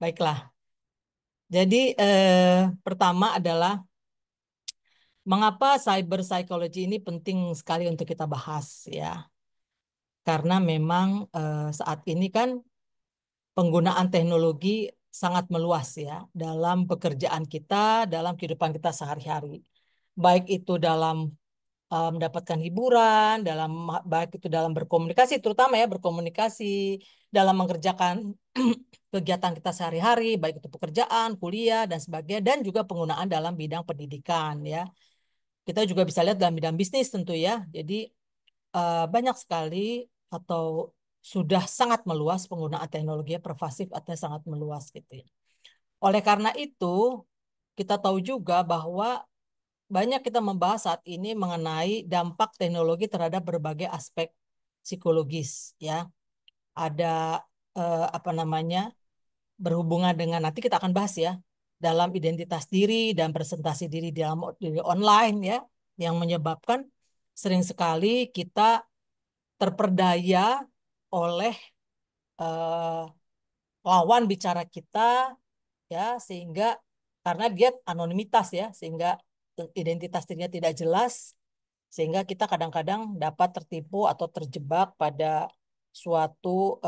Baiklah. Jadi pertama adalah mengapa cyber psychology ini penting sekali untuk kita bahas ya. Karena memang saat ini kan penggunaan teknologi sangat meluas ya dalam pekerjaan kita, dalam kehidupan kita sehari-hari. Baik itu dalam mendapatkan hiburan, baik itu dalam berkomunikasi, terutama ya berkomunikasi dalam mengerjakan kegiatan kita sehari-hari, baik itu pekerjaan, kuliah dan sebagainya, dan juga penggunaan dalam bidang pendidikan ya. Kita juga bisa lihat dalam bidang bisnis tentu ya. Jadi banyak sekali atau sudah sangat meluas penggunaan teknologi pervasif artinya sangat meluas gitu ya. Oleh karena itu, kita tahu juga bahwa banyak kita membahas saat ini mengenai dampak teknologi terhadap berbagai aspek psikologis ya. Ada apa namanya berhubungan dengan nanti kita akan bahas ya dalam identitas diri dan presentasi diri di dalam diri online ya yang menyebabkan sering sekali kita terperdaya oleh eh, lawan bicara kita ya sehingga karena dia anonimitas ya sehingga identitas dirinya tidak jelas sehingga kita kadang-kadang dapat tertipu atau terjebak pada suatu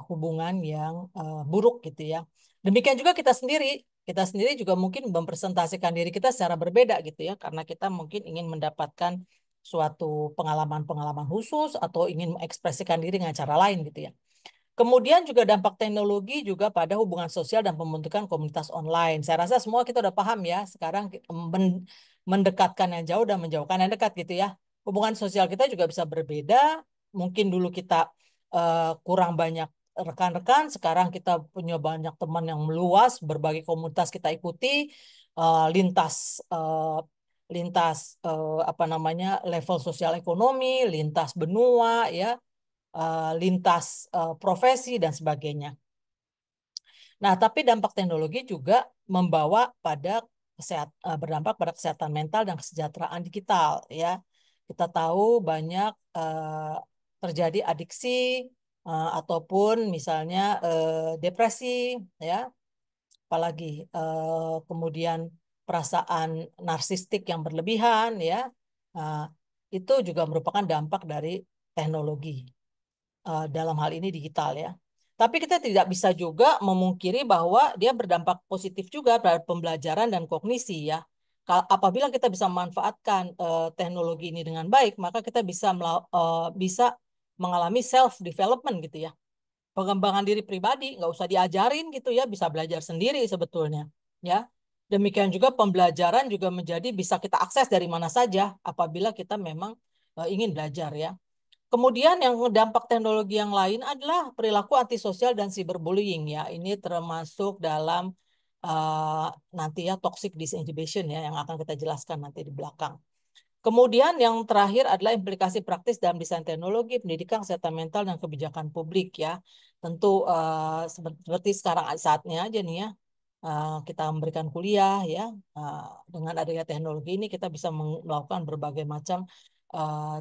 hubungan yang buruk gitu ya. Demikian juga kita sendiri juga mungkin mempresentasikan diri kita secara berbeda gitu ya karena kita mungkin ingin mendapatkan suatu pengalaman-pengalaman khusus atau ingin mengekspresikan diri dengan cara lain gitu ya. Kemudian juga dampak teknologi juga pada hubungan sosial dan pembentukan komunitas online. Saya rasa semua kita udah paham ya. Sekarang mendekatkan yang jauh dan menjauhkan yang dekat gitu ya. Hubungan sosial kita juga bisa berbeda. Mungkin dulu kita kurang banyak rekan-rekan, sekarang kita punya banyak teman yang meluas, berbagai komunitas kita ikuti, lintas lintas apa namanya level sosial ekonomi, lintas benua ya lintas profesi dan sebagainya. Nah, tapi dampak teknologi juga membawa pada berdampak pada kesehatan mental dan kesejahteraan digital ya. Kita tahu banyak terjadi adiksi ataupun misalnya depresi ya, apalagi kemudian perasaan narsistik yang berlebihan ya. Nah, itu juga merupakan dampak dari teknologi dalam hal ini digital ya. Tapi kita tidak bisa juga memungkiri bahwa dia berdampak positif juga terhadap pembelajaran dan kognisi ya. Apabila kita bisa memanfaatkan teknologi ini dengan baik, maka kita bisa mengalami self development gitu ya. Pengembangan diri pribadi nggak usah diajarin gitu ya, bisa belajar sendiri sebetulnya ya. Demikian juga pembelajaran juga menjadi bisa kita akses dari mana saja apabila kita memang ingin belajar ya. Kemudian yang dampak teknologi yang lain adalah perilaku antisosial dan cyberbullying ya. Ini termasuk dalam uh, nanti ya toxic disinhibition ya yang akan kita jelaskan nanti di belakang. Kemudian yang terakhir adalah implikasi praktis dalam desain teknologi, pendidikan, kesehatan mental dan kebijakan publik ya. Tentu seperti sekarang saatnya aja nih ya. Kita memberikan kuliah ya dengan adanya teknologi ini kita bisa melakukan berbagai macam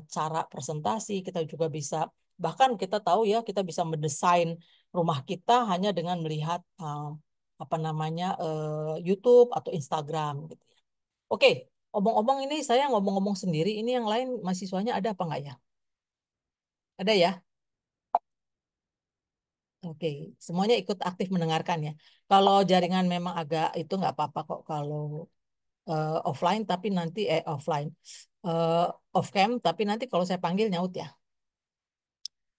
cara presentasi kita juga bisa bahkan kita tahu ya kita bisa mendesain rumah kita hanya dengan melihat apa namanya YouTube atau Instagram gitu ya. Oke, omong-omong ini saya ngomong-ngomong sendiri ini yang lain mahasiswanya ada apa enggak ya? Ada ya? Oke, semuanya ikut aktif mendengarkan ya. Kalau jaringan memang agak itu nggak apa-apa kok kalau offline tapi nanti offline eh, off cam tapi nanti kalau saya panggil nyaut ya.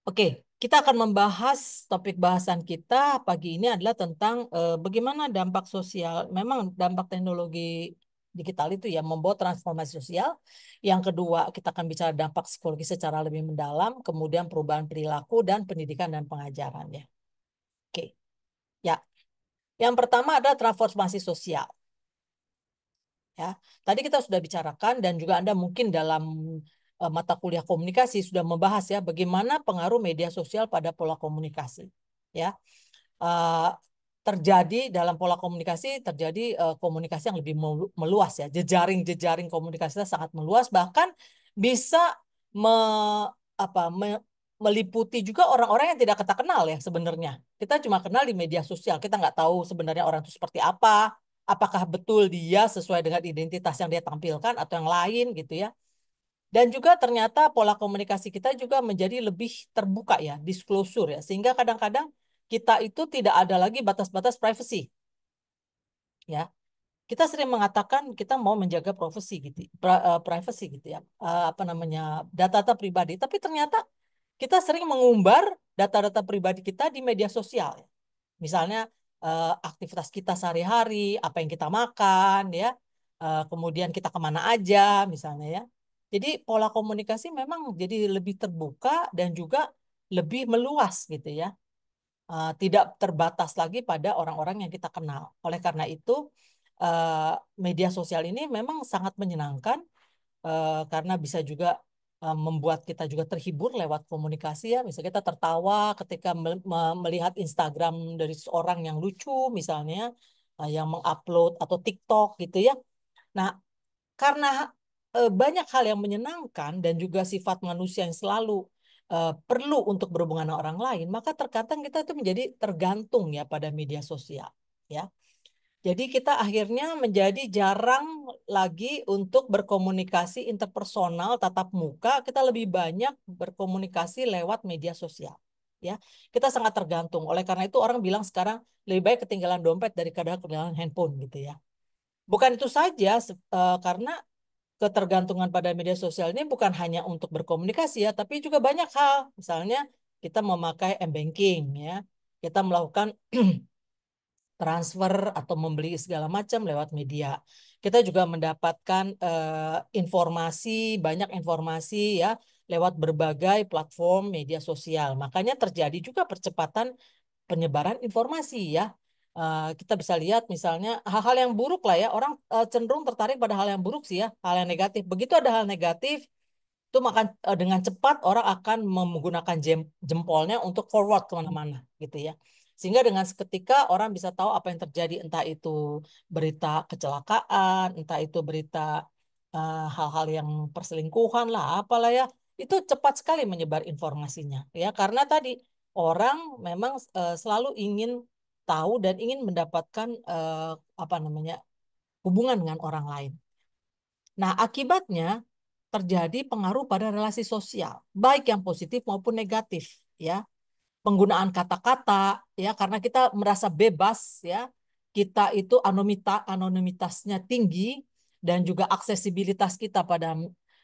Oke, kita akan membahas topik bahasan kita pagi ini adalah tentang bagaimana dampak sosial. Memang dampak teknologi digital itu ya membawa transformasi sosial. Yang kedua, kita akan bicara dampak psikologi secara lebih mendalam, kemudian perubahan perilaku dan pendidikan dan pengajaran ya. Oke, ya. Yang pertama adalah transformasi sosial. Ya, tadi kita sudah bicarakan dan juga Anda mungkin dalam mata kuliah komunikasi sudah membahas ya bagaimana pengaruh media sosial pada pola komunikasi. Ya, Eh, terjadi dalam pola komunikasi terjadi komunikasi yang lebih meluas ya, jejaring-jejaring komunikasinya sangat meluas bahkan bisa me, apa, meliputi juga orang-orang yang tidak kita kenal ya sebenarnya. Kita cuma kenal di media sosial. Kita nggak tahu sebenarnya orang itu seperti apa. Apakah betul dia sesuai dengan identitas yang dia tampilkan atau yang lain gitu ya. Dan juga ternyata pola komunikasi kita juga menjadi lebih terbuka ya, disclosure ya. Sehingga kadang-kadang kita itu tidak ada lagi batas-batas privacy ya. Kita sering mengatakan kita mau menjaga privacy gitu ya. Apa namanya? Data-data pribadi, tapi ternyata kita sering mengumbar data-data pribadi kita di media sosial ya. Misalnya aktivitas kita sehari-hari, apa yang kita makan ya. Kemudian kita kemana aja misalnya ya. Jadi pola komunikasi memang jadi lebih terbuka dan juga lebih meluas gitu ya. Tidak terbatas lagi pada orang-orang yang kita kenal. Oleh karena itu, eh, media sosial ini memang sangat menyenangkan karena bisa juga membuat kita juga terhibur lewat komunikasi ya. Misalnya kita tertawa ketika melihat Instagram dari seorang yang lucu misalnya, yang mengupload atau TikTok gitu ya. Nah, karena banyak hal yang menyenangkan dan juga sifat manusia yang selalu perlu untuk berhubungan dengan orang lain, maka terkadang kita itu menjadi tergantung ya pada media sosial, ya. Jadi kita akhirnya menjadi jarang lagi untuk berkomunikasi interpersonal tatap muka, kita lebih banyak berkomunikasi lewat media sosial. Ya, kita sangat tergantung. Oleh karena itu orang bilang sekarang lebih baik ketinggalan dompet daripada ketinggalan handphone gitu ya. Bukan itu saja, karena ketergantungan pada media sosial ini bukan hanya untuk berkomunikasi ya, tapi juga banyak hal. Misalnya kita memakai m-banking ya, kita melakukan transfer atau membeli segala macam lewat media. Kita juga mendapatkan informasi, banyak informasi ya lewat berbagai platform media sosial. Makanya terjadi juga percepatan penyebaran informasi ya. Kita bisa lihat misalnya hal-hal yang buruk lah ya, orang cenderung tertarik pada hal yang buruk sih ya, hal yang negatif. Begitu ada hal negatif, itu maka dengan cepat orang akan menggunakan jempolnya untuk forward kemana-mana gitu ya. Sehingga dengan seketika orang bisa tahu apa yang terjadi, entah itu berita kecelakaan, entah itu berita hal-hal yang perselingkuhan lah, apalah ya, itu cepat sekali menyebar informasinya ya, karena tadi orang memang selalu ingin tahu dan ingin mendapatkan apa namanya hubungan dengan orang lain. Nah, akibatnya terjadi pengaruh pada relasi sosial, baik yang positif maupun negatif, ya. Penggunaan kata-kata, ya, karena kita merasa bebas, ya. Kita itu anonimitasnya tinggi dan juga aksesibilitas kita pada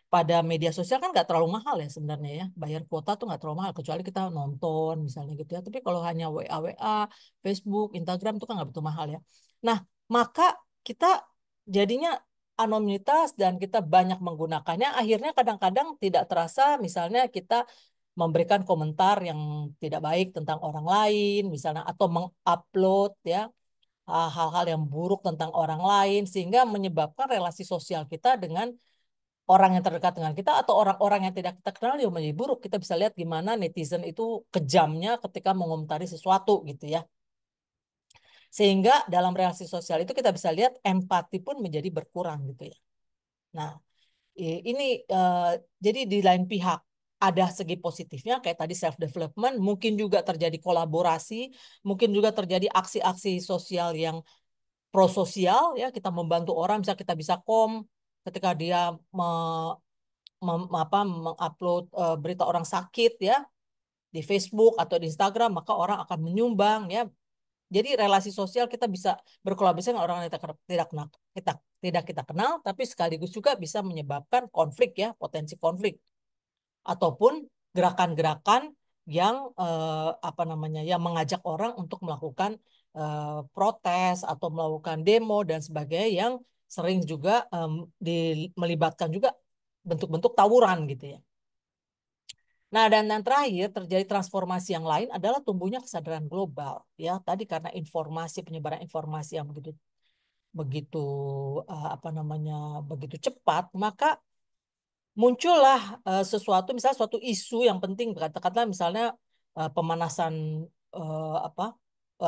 pada media sosial kan nggak terlalu mahal ya sebenarnya ya. Bayar kuota tuh nggak terlalu mahal kecuali kita nonton misalnya gitu ya. Tapi kalau hanya WA, Facebook, Instagram itu kan nggak begitu mahal ya. Nah, maka kita jadinya anonimitas dan kita banyak menggunakannya, akhirnya kadang-kadang tidak terasa misalnya kita memberikan komentar yang tidak baik tentang orang lain, misalnya, atau mengupload ya hal-hal yang buruk tentang orang lain, sehingga menyebabkan relasi sosial kita dengan orang yang terdekat dengan kita atau orang-orang yang tidak kita kenal juga menjadi buruk. Kita bisa lihat gimana netizen itu kejamnya ketika mengomentari sesuatu gitu ya. Sehingga dalam relasi sosial itu kita bisa lihat empati pun menjadi berkurang gitu ya. Nah, ini jadi di lain pihak ada segi positifnya kayak tadi self development, mungkin juga terjadi kolaborasi, mungkin juga terjadi aksi-aksi sosial yang prososial ya, kita membantu orang, bisa kita bisa ketika dia mengupload berita orang sakit ya di Facebook atau di Instagram, maka orang akan menyumbang ya. Jadi relasi sosial kita bisa berkolaborasi dengan orang yang kita tidak kita kenal, tapi sekaligus juga bisa menyebabkan konflik ya, potensi konflik ataupun gerakan-gerakan yang apa namanya ya mengajak orang untuk melakukan protes atau melakukan demo dan sebagainya yang sering juga melibatkan juga bentuk-bentuk tawuran gitu ya. Nah, dan yang terakhir terjadi transformasi yang lain adalah tumbuhnya kesadaran global ya. Tadi karena penyebaran informasi yang begitu begitu apa namanya begitu cepat, maka muncullah sesuatu, misalnya suatu isu yang penting, katakanlah misalnya pemanasan apa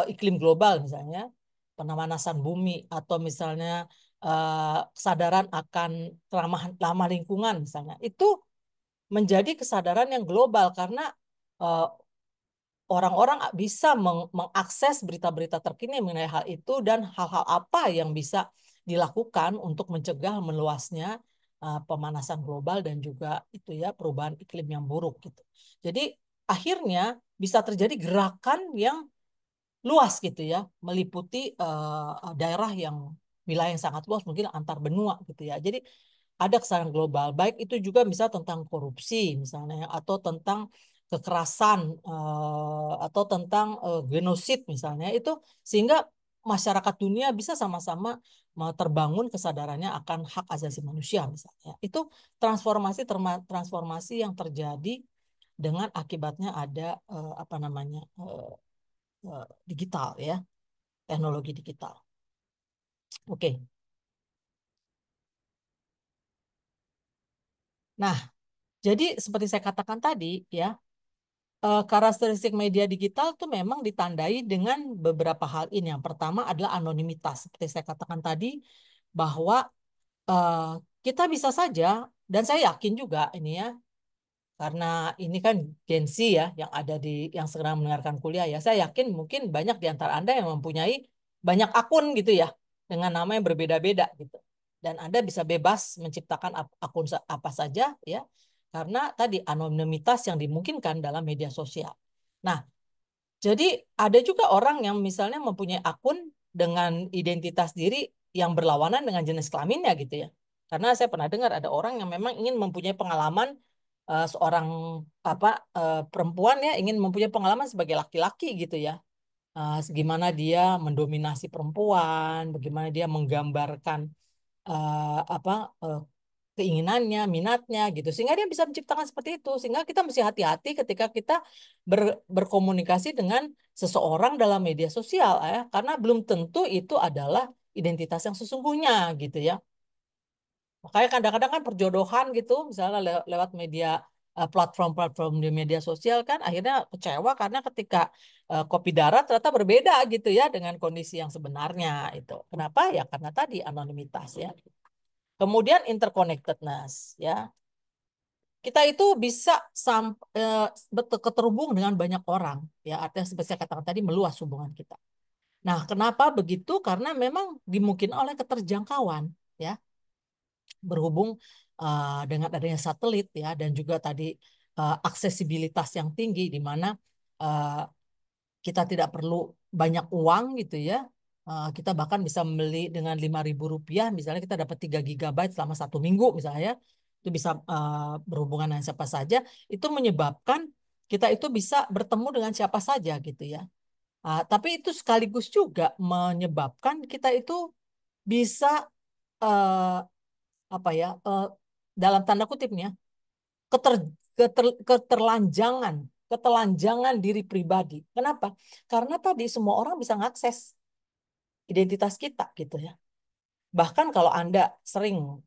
iklim global misalnya, pemanasan bumi, atau misalnya kesadaran akan ramah ramah lingkungan misalnya, itu menjadi kesadaran yang global karena eh, orang-orang bisa mengakses berita-berita terkini mengenai hal itu dan hal-hal apa yang bisa dilakukan untuk mencegah meluasnya pemanasan global dan juga itu ya perubahan iklim yang buruk gitu. Jadi akhirnya bisa terjadi gerakan yang luas gitu ya, meliputi daerah yang wilayah yang sangat luas mungkin antar benua gitu ya. Jadi ada kesadaran global, baik itu juga misalnya tentang korupsi misalnya, atau tentang kekerasan, atau tentang genosid misalnya, itu sehingga masyarakat dunia bisa sama-sama terbangun kesadarannya akan hak asasi manusia misalnya. Itu transformasi yang terjadi dengan akibatnya ada apa namanya digital ya, teknologi digital. Oke. Nah, jadi seperti saya katakan tadi ya, karakteristik media digital tuh memang ditandai dengan beberapa hal ini. Yang pertama adalah anonimitas. Seperti saya katakan tadi, bahwa eh, kita bisa saja, dan saya yakin juga ini ya, karena ini kan Gen Z ya, yang sedang mendengarkan kuliah ya. Saya yakin mungkin banyak di antara Anda yang mempunyai banyak akun gitu ya, dengan nama yang berbeda-beda gitu. Dan Anda bisa bebas menciptakan akun apa saja ya, karena tadi anonimitas yang dimungkinkan dalam media sosial. Nah, jadi ada juga orang yang misalnya mempunyai akun dengan identitas diri yang berlawanan dengan jenis kelaminnya gitu ya. Karena saya pernah dengar ada orang yang memang ingin mempunyai pengalaman seorang apa perempuan ya ingin mempunyai pengalaman sebagai laki-laki gitu ya. Gimana dia mendominasi perempuan, bagaimana dia menggambarkan apa keinginannya, minatnya gitu. Sehingga dia bisa menciptakan seperti itu. Sehingga kita mesti hati-hati ketika kita berkomunikasi dengan seseorang dalam media sosial ya, karena belum tentu itu adalah identitas yang sesungguhnya gitu ya. Makanya kadang-kadang kan perjodohan gitu, misalnya lewat media platform-platform di media sosial kan akhirnya kecewa karena ketika kopi darat ternyata berbeda gitu ya dengan kondisi yang sebenarnya itu. Kenapa? Ya karena tadi anonimitas ya. Kemudian interconnectedness ya. Kita itu bisa keterhubung dengan banyak orang ya, artinya seperti saya katakan tadi meluas hubungan kita. Nah, kenapa begitu? Karena memang dimungkinkan oleh keterjangkauan ya, berhubung dengan adanya satelit ya dan juga tadi aksesibilitas yang tinggi di mana eh, kita tidak perlu banyak uang gitu ya. Kita bahkan bisa membeli dengan Rp5.000 misalnya kita dapat 3 GB selama 1 minggu misalnya, itu bisa berhubungan dengan siapa saja, itu menyebabkan kita itu bisa bertemu dengan siapa saja gitu ya. Tapi itu sekaligus juga menyebabkan kita itu bisa eh, apa ya dalam tanda kutipnya keter, ketelanjangan diri pribadi. Kenapa? Karena tadi semua orang bisa mengakses identitas kita gitu ya. Bahkan kalau Anda sering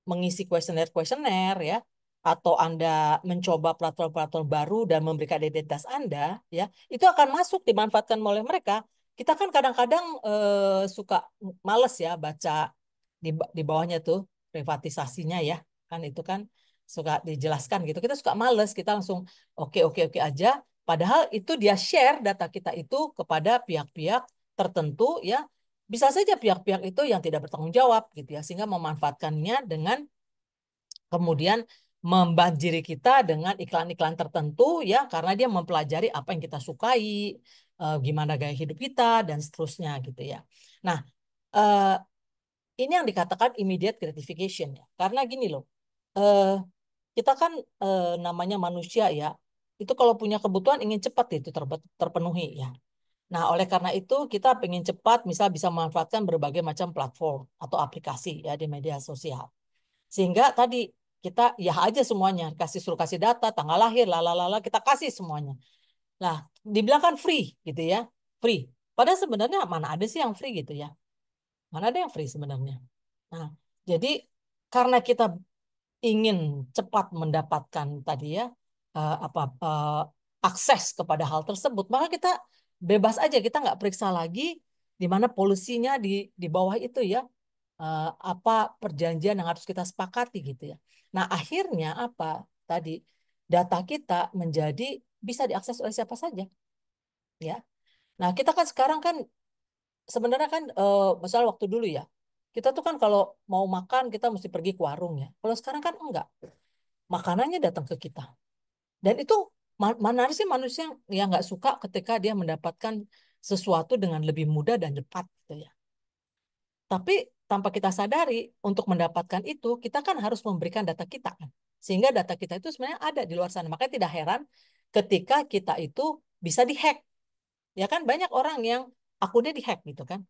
mengisi kuesioner-kuesioner ya, atau Anda mencoba platform-platform baru dan memberikan identitas Anda, ya, itu akan masuk dimanfaatkan oleh mereka. Kita kan kadang-kadang suka males ya baca di bawahnya tuh privatisasinya ya, kan itu kan suka dijelaskan gitu. Kita suka males, kita langsung oke oke oke aja. Padahal itu dia share data kita itu kepada pihak-pihak tertentu ya, bisa saja pihak-pihak itu yang tidak bertanggung jawab gitu ya, sehingga memanfaatkannya dengan kemudian membanjiri kita dengan iklan-iklan tertentu ya, karena dia mempelajari apa yang kita sukai, gimana gaya hidup kita dan seterusnya gitu ya. Nah, eh, ini yang dikatakan immediate gratification ya. Karena gini loh, eh, kita kan namanya manusia ya, itu kalau punya kebutuhan ingin cepat itu terpenuhi ya. Nah, oleh karena itu kita ingin cepat, misal bisa memanfaatkan berbagai macam platform atau aplikasi ya di media sosial. Sehingga tadi kita ya aja semuanya, suruh kasih data, tanggal lahir, lalalala, kita kasih semuanya. Nah, dibilang kan free gitu ya, free. Padahal sebenarnya mana ada sih yang free gitu ya? Mana ada yang free sebenarnya? Nah, jadi karena kita ingin cepat mendapatkan tadi ya akses kepada hal tersebut, maka kita bebas aja, kita nggak periksa lagi di mana polusinya di bawah itu ya, apa perjanjian yang harus kita sepakati gitu ya. Nah, akhirnya apa tadi data kita menjadi bisa diakses oleh siapa saja, ya. Nah, kita kan sekarang kan sebenarnya kan misalnya waktu dulu ya, kita tuh kan kalau mau makan kita mesti pergi ke warung ya. Kalau sekarang kan enggak, makanannya datang ke kita. Dan itu mana sih manusia yang nggak suka ketika dia mendapatkan sesuatu dengan lebih mudah dan cepat gitu ya. Tapi tanpa kita sadari, untuk mendapatkan itu, kita kan harus memberikan data kita kan. Sehingga data kita itu sebenarnya ada di luar sana. Makanya tidak heran ketika kita itu bisa dihack. Ya kan banyak orang yang akunnya dihack gitu kan.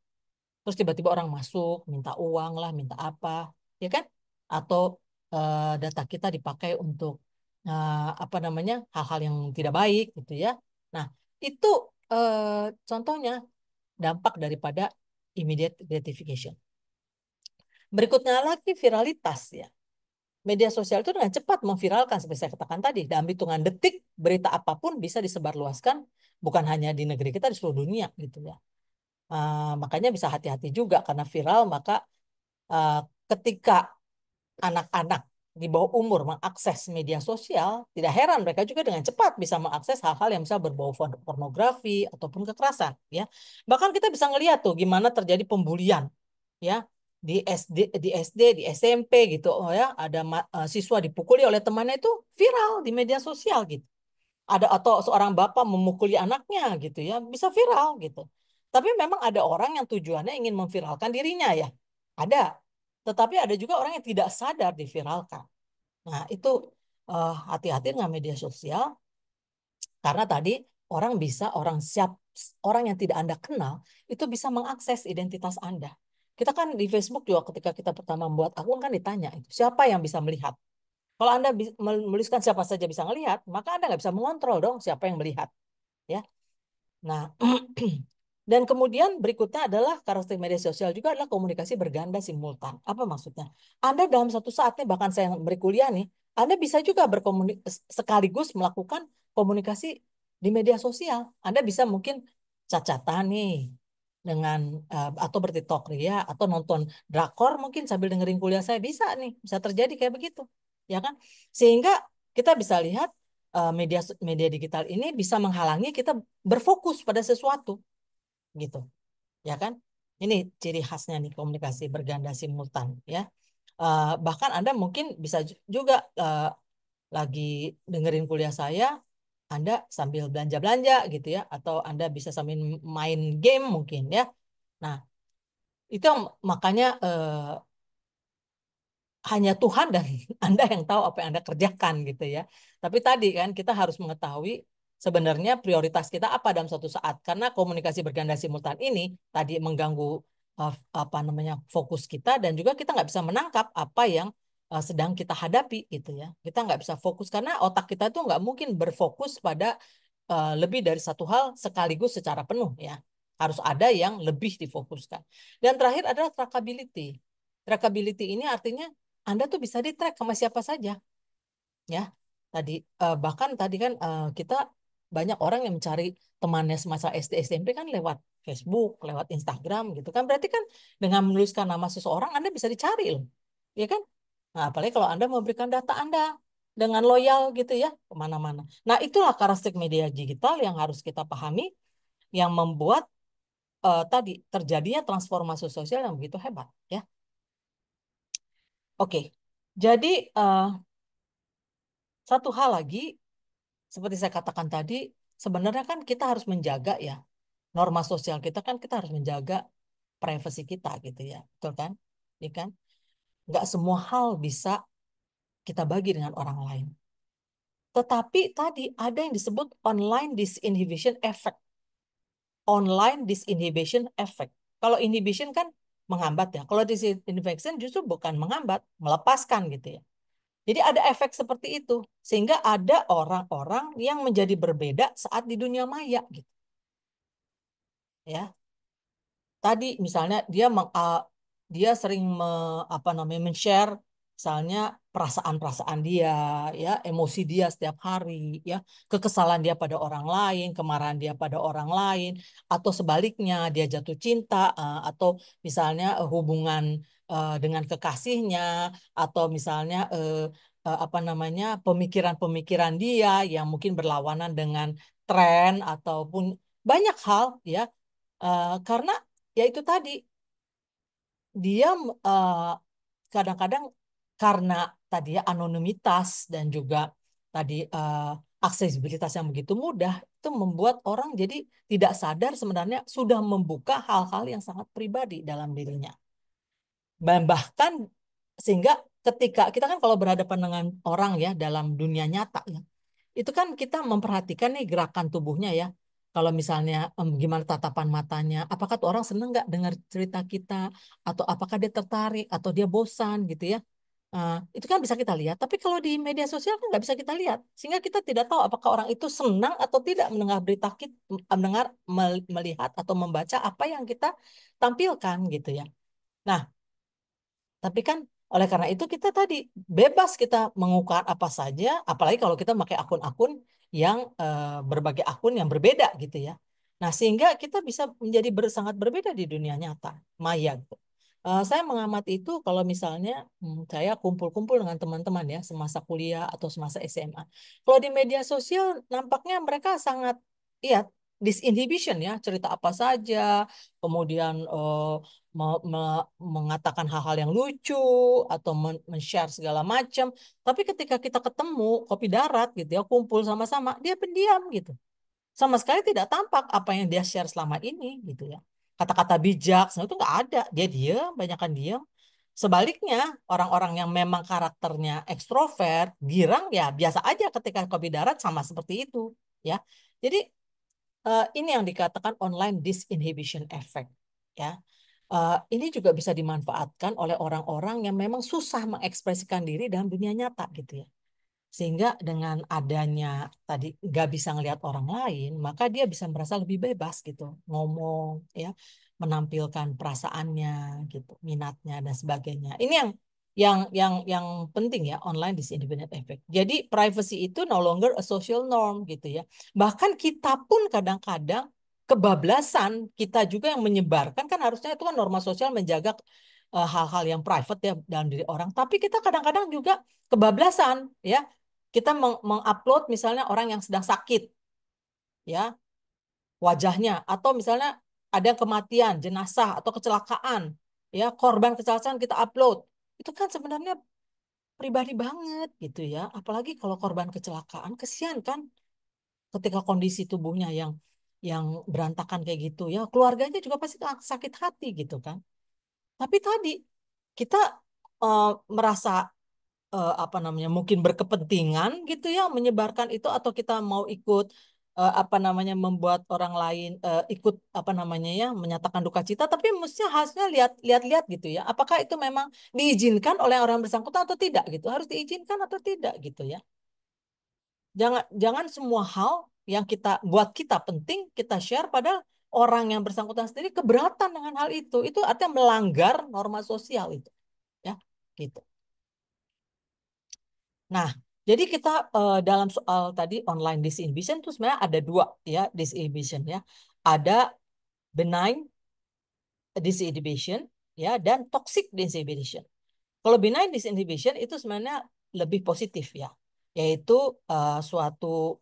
Terus tiba-tiba orang masuk, minta uang lah, minta apa, ya kan? Atau data kita dipakai untuk apa namanya hal-hal yang tidak baik gitu ya. Nah, itu contohnya dampak daripada immediate gratification. Berikutnya lagi viralitas ya. Media sosial itu dengan cepat memviralkan seperti saya katakan tadi. Dalam hitungan detik berita apapun bisa disebarluaskan bukan hanya di negeri kita, di seluruh dunia gitu ya. Makanya bisa hati-hati juga karena viral maka uh, ketika anak-anak di bawah umur mengakses media sosial, tidak heran mereka juga dengan cepat bisa mengakses hal-hal yang bisa berbau pornografi ataupun kekerasan ya. Bahkan kita bisa ngelihat tuh gimana terjadi pembulian ya di SD di SMP gitu oh ya ada siswa dipukuli oleh temannya itu viral di media sosial gitu ada atau seorang bapak memukuli anaknya gitu ya bisa viral gitu tapi memang ada orang yang tujuannya ingin memviralkan dirinya ya ada tetapi ada juga orang yang tidak sadar diviralkan nah itu hati-hati dengan media sosial karena tadi orang yang tidak Anda kenal itu bisa mengakses identitas Anda. Kita kan di Facebook juga ketika kita pertama membuat akun kan ditanya itu siapa yang bisa melihat. Kalau Anda menuliskan siapa saja bisa melihat, maka Anda nggak bisa mengontrol dong siapa yang melihat. Ya, nah, dan kemudian berikutnya adalah karakteristik media sosial juga adalah komunikasi berganda simultan. Apa maksudnya? Anda dalam satu saatnya, bahkan saya yang berkuliah nih, Anda bisa juga sekaligus melakukan komunikasi di media sosial. Anda bisa mungkin cacatan nih dengan atau bertiktok ya atau nonton drakor mungkin sambil dengerin kuliah saya bisa nih, bisa terjadi kayak begitu. Ya kan? Sehingga kita bisa lihat media media digital ini bisa menghalangi kita berfokus pada sesuatu gitu ya kan ini ciri khasnya nih komunikasi berganda simultan ya. Bahkan Anda mungkin bisa juga lagi dengerin kuliah saya Anda sambil belanja-belanja gitu ya atau Anda bisa sambil main game mungkin ya nah itu yang makanya hanya Tuhan dan Anda yang tahu apa yang Anda kerjakan gitu ya. Tapi tadi kan kita harus mengetahui sebenarnya prioritas kita apa dalam suatu saat karena komunikasi berganda simultan ini tadi mengganggu apa namanya fokus kita dan juga kita nggak bisa menangkap apa yang sedang kita hadapi gitu ya. Kita nggak bisa fokus karena otak kita itu nggak mungkin berfokus pada lebih dari satu hal sekaligus secara penuh ya. Harus ada yang lebih difokuskan. Dan terakhir adalah trackability. Trackability ini artinya anda tuh bisa di-track sama siapa saja, ya. Tadi bahkan tadi kan kita banyak orang yang mencari temannya semasa SD SMP kan lewat Facebook, lewat Instagram gitu kan. Berarti kan dengan menuliskan nama seseorang Anda bisa dicari loh. Ya kan? Nah, apalagi kalau Anda memberikan data Anda dengan loyal gitu ya kemana-mana. Nah, itulah karakteristik media digital yang harus kita pahami yang membuat tadi terjadinya transformasi sosial yang begitu hebat ya. Oke. Jadi satu hal lagi seperti saya katakan tadi, sebenarnya kan kita harus menjaga ya norma sosial kita kan kita harus menjaga privasi kita gitu ya, betul kan? Ya kan? Nggak semua hal bisa kita bagi dengan orang lain. Tetapi tadi ada yang disebut online disinhibition effect. Online disinhibition effect. Kalau inhibition kan menghambat ya. Kalau disinhibition justru bukan menghambat, melepaskan gitu ya. Jadi ada efek seperti itu, sehingga ada orang-orang yang menjadi berbeda saat di dunia maya gitu. Ya, tadi misalnya dia sering apa namanya men-share misalnya perasaan-perasaan dia, ya, emosi dia setiap hari, ya, kekesalan dia pada orang lain, kemarahan dia pada orang lain, atau sebaliknya dia jatuh cinta, atau misalnya hubungan dengan kekasihnya, atau misalnya apa namanya pemikiran-pemikiran dia yang mungkin berlawanan dengan tren ataupun banyak hal ya. Karena ya itu tadi dia eh, kadang-kadang karena tadi ya anonimitas dan juga tadi aksesibilitas yang begitu mudah itu membuat orang jadi tidak sadar sebenarnya sudah membuka hal-hal yang sangat pribadi dalam dirinya. Dan bahkan sehingga ketika kita kan kalau berhadapan dengan orang ya dalam dunia nyata ya, itu kan kita memperhatikan nih gerakan tubuhnya ya. Kalau misalnya gimana tatapan matanya, apakah tuh orang seneng nggak dengar cerita kita, atau apakah dia tertarik, atau dia bosan gitu ya. Itu kan bisa kita lihat. Tapi kalau di media sosial kan nggak bisa kita lihat, sehingga kita tidak tahu apakah orang itu senang atau tidak mendengar berita kita, mendengar, melihat atau membaca apa yang kita tampilkan gitu ya. Nah, tapi kan oleh karena itu kita tadi bebas kita mengukar apa saja, apalagi kalau kita pakai akun-akun yang berbagai akun yang berbeda gitu ya. Nah, sehingga kita bisa menjadi sangat berbeda di dunia nyata, maya gitu. Saya mengamati itu kalau misalnya saya kumpul-kumpul dengan teman-teman ya semasa kuliah atau semasa SMA. Kalau di media sosial nampaknya mereka sangat iya disinhibition ya, cerita apa saja, kemudian mengatakan hal-hal yang lucu atau men-share segala macam. Tapi ketika kita ketemu kopi darat gitu ya, kumpul sama-sama, dia pendiam gitu. Sama sekali tidak tampak apa yang dia share selama ini gitu ya. Kata-kata bijak, semua itu nggak ada. Dia diam, banyakkan diam. Sebaliknya, orang-orang yang memang karakternya ekstrovert, girang ya biasa aja ketika kopi darat sama seperti itu ya. Jadi ini yang dikatakan online disinhibition effect ya. Ini juga bisa dimanfaatkan oleh orang-orang yang memang susah mengekspresikan diri dalam dunia nyata gitu ya. Sehingga dengan adanya tadi nggak bisa ngelihat orang lain, maka dia bisa merasa lebih bebas gitu, ngomong ya, menampilkan perasaannya gitu, minatnya dan sebagainya. Ini yang penting ya online disinhibition effect. Jadi privacy itu no longer a social norm gitu ya. Bahkan kita pun kadang-kadang kebablasan, kita juga yang menyebarkan kan harusnya itu kan norma sosial menjaga hal-hal yang private ya dalam diri orang. Tapi kita kadang-kadang juga kebablasan ya, kita mengupload misalnya orang yang sedang sakit ya wajahnya, atau misalnya ada kematian jenazah atau kecelakaan ya, korban kecelakaan kita upload, itu kan sebenarnya pribadi banget gitu ya, apalagi kalau korban kecelakaan kesian kan ketika kondisi tubuhnya yang berantakan kayak gitu ya, keluarganya juga pasti sakit hati gitu kan. Tapi tadi kita eh, merasa apa namanya mungkin berkepentingan gitu ya menyebarkan itu, atau kita mau ikut apa namanya membuat orang lain ikut apa namanya ya menyatakan duka cita, tapi mestinya hasilnya lihat-lihat gitu ya, apakah itu memang diizinkan oleh orang bersangkutan atau tidak gitu, harus diizinkan atau tidak gitu ya. Jangan jangan semua hal yang kita buat kita penting kita share, padahal orang yang bersangkutan sendiri keberatan dengan hal itu artinya melanggar norma sosial itu ya gitu. Nah, jadi kita dalam soal tadi online disinhibition itu sebenarnya ada dua ya disinhibition ya. Ada benign disinhibition ya dan toxic disinhibition. Kalau benign disinhibition itu sebenarnya lebih positif ya, yaitu suatu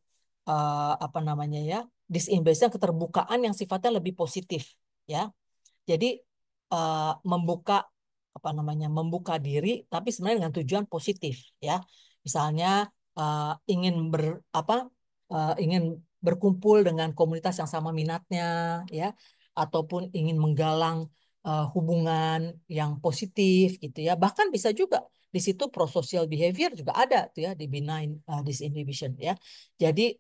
apa namanya ya disinhibition keterbukaan yang sifatnya lebih positif ya. Jadi membuka apa namanya membuka diri tapi sebenarnya dengan tujuan positif ya. Misalnya ingin ingin berkumpul dengan komunitas yang sama minatnya ya, ataupun ingin menggalang hubungan yang positif gitu ya. Bahkan bisa juga di situ prosocial behavior juga ada tuh ya di benign disinhibition ya. Jadi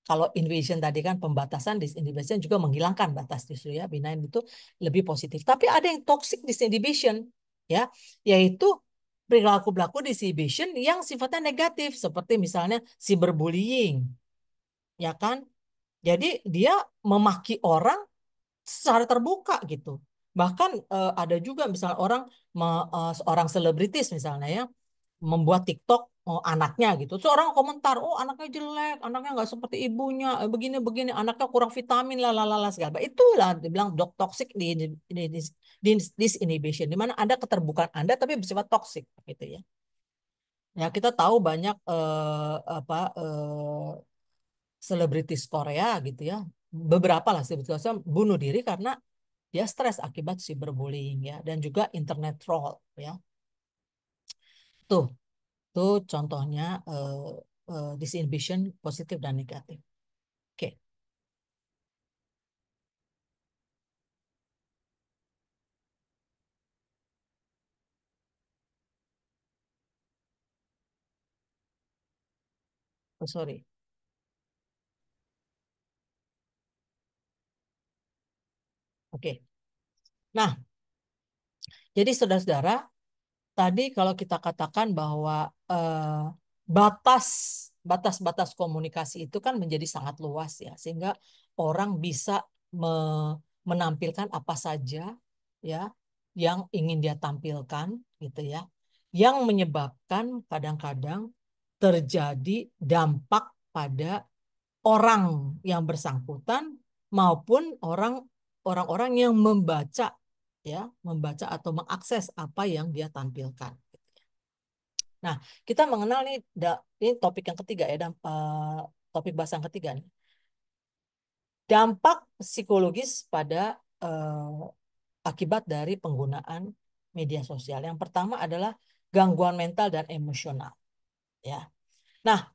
kalau invasion tadi kan pembatasan, disinhibition juga menghilangkan batas justru ya. Benign itu lebih positif. Tapi ada yang toxic disinhibition ya, yaitu perilaku-perilaku disinhibition yang sifatnya negatif seperti misalnya cyberbullying, ya kan? Jadi dia memaki orang secara terbuka gitu. Bahkan ada juga misalnya seorang selebritis misalnya ya membuat TikTok anaknya gitu. Seorang komentar, oh anaknya jelek, anaknya nggak seperti ibunya, begini-begini, anaknya kurang vitamin, lalala segala. Itulah dibilang dok toxic di disinhibition, di mana ada keterbukaan Anda tapi bersifat toxic gitu ya. Ya, kita tahu banyak apa selebritis Korea gitu ya. Beberapa lah selebritis Korea bunuh diri karena dia stres akibat cyberbullying ya, dan juga internet troll ya. Tuh, tuh contohnya disinhibition positif dan negatif. Oke, oh, sorry. Oke. Nah, jadi saudara-saudara, tadi kalau kita katakan bahwa batas batas-batas komunikasi itu kan menjadi sangat luas ya, sehingga orang bisa menampilkan apa saja ya yang ingin dia tampilkan gitu ya, yang menyebabkan kadang-kadang terjadi dampak pada orang yang bersangkutan maupun orang-orang yang membaca ya, membaca atau mengakses apa yang dia tampilkan. Nah, kita mengenal nih, ini topik yang ketiga ya, topik bahas yang ketiga nih. Dampak psikologis pada akibat dari penggunaan media sosial. Yang pertama adalah gangguan mental dan emosional. Ya. Nah,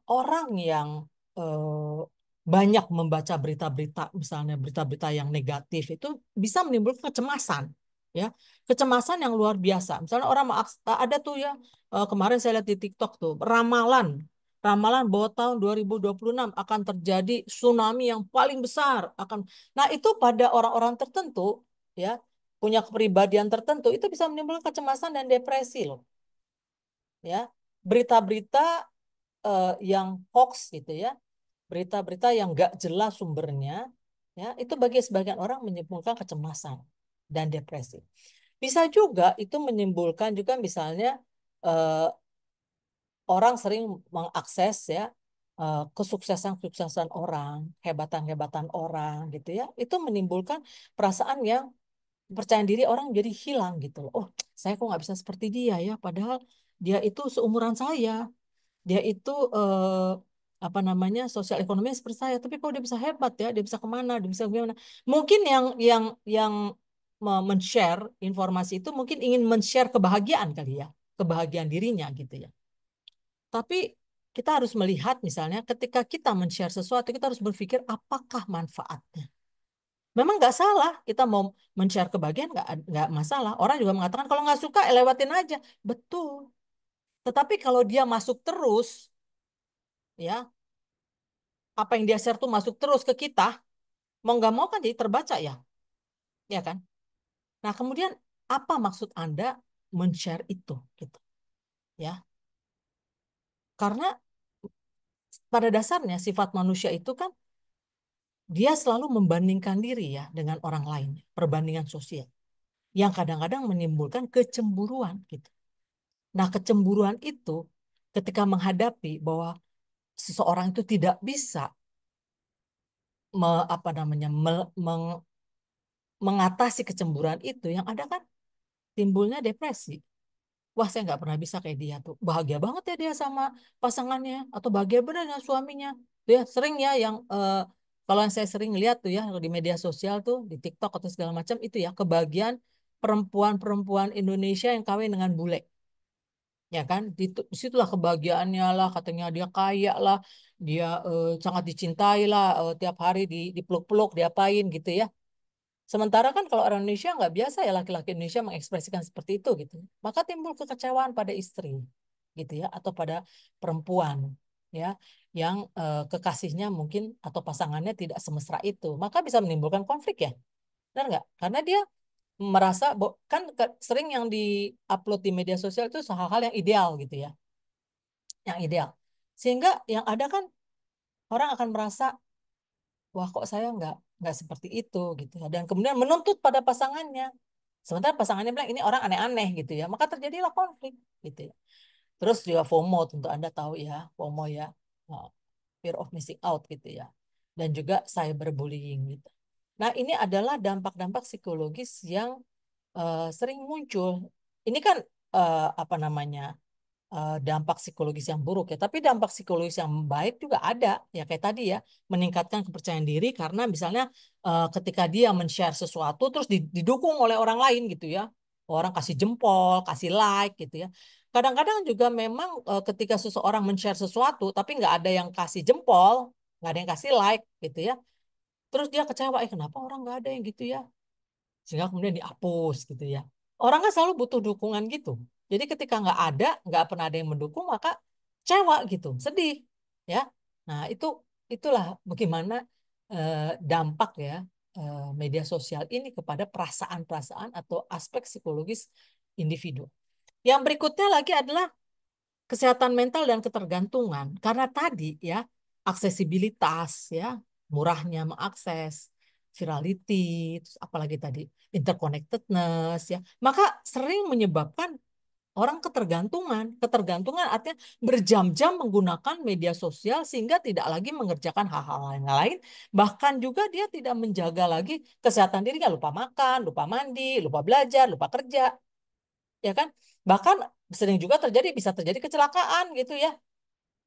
orang yang eh, banyak membaca berita-berita, misalnya berita-berita yang negatif itu bisa menimbulkan kecemasan, ya, kecemasan yang luar biasa. Misalnya orang ada tuh ya, kemarin saya lihat di TikTok tuh ramalan, ramalan bahwa tahun 2026 akan terjadi tsunami yang paling besar akan. Nah itu pada orang-orang tertentu, ya, punya kepribadian tertentu itu bisa menimbulkan kecemasan dan depresi loh, ya. Berita-berita yang hoax gitu ya, berita-berita yang nggak jelas sumbernya, ya, itu bagi sebagian orang menimbulkan kecemasan dan depresi. Bisa juga itu menimbulkan juga misalnya eh, orang sering mengakses ya kesuksesan-kesuksesan orang, hebatan-hebatan orang gitu ya, itu menimbulkan perasaan yang kepercayaan diri orang jadi hilang gitu loh. Oh, saya kok nggak bisa seperti dia ya, padahal dia itu seumuran saya. Dia itu apa namanya sosial ekonomi seperti saya, tapi kok dia bisa hebat ya, dia bisa kemana, dia bisa gimana. Mungkin yang men-share informasi itu mungkin ingin men-share kebahagiaan kali ya, kebahagiaan dirinya gitu ya. Tapi kita harus melihat misalnya ketika kita men-share sesuatu, kita harus berpikir apakah manfaatnya. Memang nggak salah kita mau men-share kebahagiaan, nggak masalah. Orang juga mengatakan kalau nggak suka lewatin aja, betul. Tetapi kalau dia masuk terus, ya, apa yang dia share tuh masuk terus ke kita, mau nggak mau kan jadi terbaca ya, ya kan? Nah, kemudian apa maksud Anda men-share itu gitu, ya? Karena pada dasarnya sifat manusia itu kan dia selalu membandingkan diri ya dengan orang lain, perbandingan sosial yang kadang-kadang menimbulkan kecemburuan gitu. Nah, kecemburuan itu ketika menghadapi bahwa seseorang itu tidak bisa apa namanya mengatasi kecemburuan itu, yang ada kan timbulnya depresi. Wah, saya nggak pernah bisa kayak dia tuh. Bahagia banget ya dia sama pasangannya, atau bahagia benar dengan suaminya. Tuh ya, sering ya yang kalau yang saya sering lihat tuh ya di media sosial tuh, di TikTok atau segala macam itu ya, kebahagiaan perempuan-perempuan Indonesia yang kawin dengan bule. Ya kan? Disitulah kebahagiaannya lah, katanya dia kaya lah, dia sangat dicintai lah, tiap hari dipeluk-peluk, diapain gitu ya. Sementara kan kalau orang Indonesia nggak biasa ya laki-laki Indonesia mengekspresikan seperti itu gitu. Maka timbul kekecewaan pada istri gitu ya, atau pada perempuan ya, yang kekasihnya mungkin atau pasangannya tidak semesra itu. Maka bisa menimbulkan konflik ya. Benar nggak? Karena dia merasa kan sering yang di-upload di media sosial itu hal-hal yang ideal gitu ya, yang ideal. Sehingga yang ada kan orang akan merasa, wah kok saya nggak seperti itu gitu ya, dan kemudian menuntut pada pasangannya, sementara pasangannya bilang ini orang aneh-aneh gitu ya, maka terjadilah konflik gitu ya. Terus juga FOMO, tentu Anda tahu ya, FOMO ya, uh, fear of missing out gitu ya, dan juga cyberbullying gitu. Nah ini adalah dampak-dampak psikologis yang sering muncul. Ini kan apa namanya dampak psikologis yang buruk ya, tapi dampak psikologis yang baik juga ada ya kayak tadi ya, meningkatkan kepercayaan diri karena misalnya ketika dia men-share sesuatu terus didukung oleh orang lain gitu ya, orang kasih jempol, kasih like gitu ya. Kadang-kadang juga memang ketika seseorang men-share sesuatu tapi nggak ada yang kasih jempol, nggak ada yang kasih like gitu ya, terus dia kecewa, kenapa orang nggak ada yang gitu ya, sehingga kemudian dihapus gitu ya. Orang kan selalu butuh dukungan gitu. Jadi ketika nggak ada, nggak pernah ada yang mendukung, maka kecewa gitu, sedih ya. Nah itulah bagaimana dampak ya media sosial ini kepada perasaan-perasaan atau aspek psikologis individu. Yang berikutnya lagi adalah kesehatan mental dan ketergantungan. Karena tadi ya, aksesibilitas ya, murahnya mengakses, virality, terus apalagi tadi interconnectedness ya. Maka sering menyebabkan orang ketergantungan. Ketergantungan artinya berjam-jam menggunakan media sosial sehingga tidak lagi mengerjakan hal-hal yang lain. Bahkan juga dia tidak menjaga lagi kesehatan dirinya, lupa makan, lupa mandi, lupa belajar, lupa kerja, ya kan? Bahkan sering juga bisa terjadi kecelakaan gitu ya.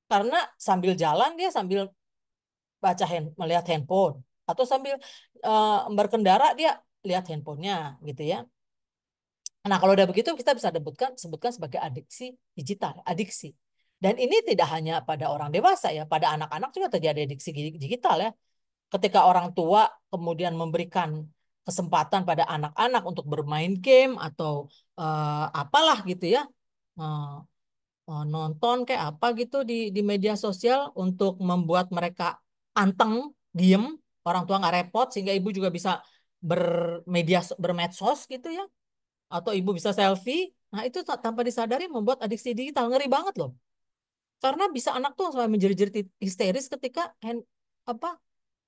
Karena sambil jalan dia sambil melihat handphone atau sambil berkendara dia lihat handphonenya gitu ya. Nah, kalau udah begitu kita bisa sebutkan sebagai adiksi digital, adiksi. Dan ini tidak hanya pada orang dewasa ya, pada anak-anak juga terjadi adiksi digital ya. Ketika orang tua kemudian memberikan kesempatan pada anak-anak untuk bermain game atau apalah gitu ya, eh, nonton kayak apa gitu di media sosial untuk membuat mereka anteng, diem, orang tua nggak repot sehingga ibu juga bisa bermedsos gitu ya, atau ibu bisa selfie. Nah itu tanpa disadari membuat adiksi digital, ngeri banget loh. Karena bisa anak tuh sampai menjerit-jerit histeris ketika apa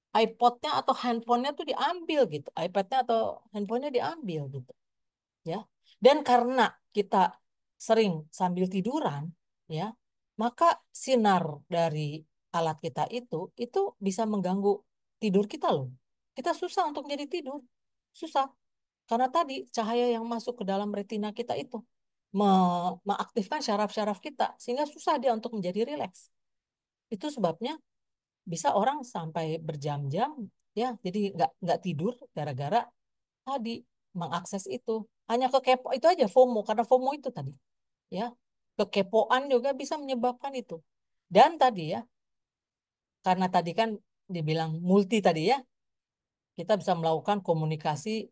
iPodnya atau handphonenya tuh diambil gitu, iPadnya atau handphonenya diambil gitu ya. Dan karena kita sering sambil tiduran ya, maka sinar dari alat kita itu bisa mengganggu tidur kita loh. Kita susah untuk jadi tidur. Susah. Karena tadi cahaya yang masuk ke dalam retina kita itu mengaktifkan syaraf-syaraf kita sehingga susah dia untuk menjadi rileks. Itu sebabnya bisa orang sampai berjam-jam ya, jadi nggak tidur gara-gara tadi mengakses itu. Hanya kekepo itu aja, FOMO, karena FOMO itu tadi ya, kekepoan juga bisa menyebabkan itu. Dan tadi ya, karena tadi kan dibilang multi tadi ya, kita bisa melakukan komunikasi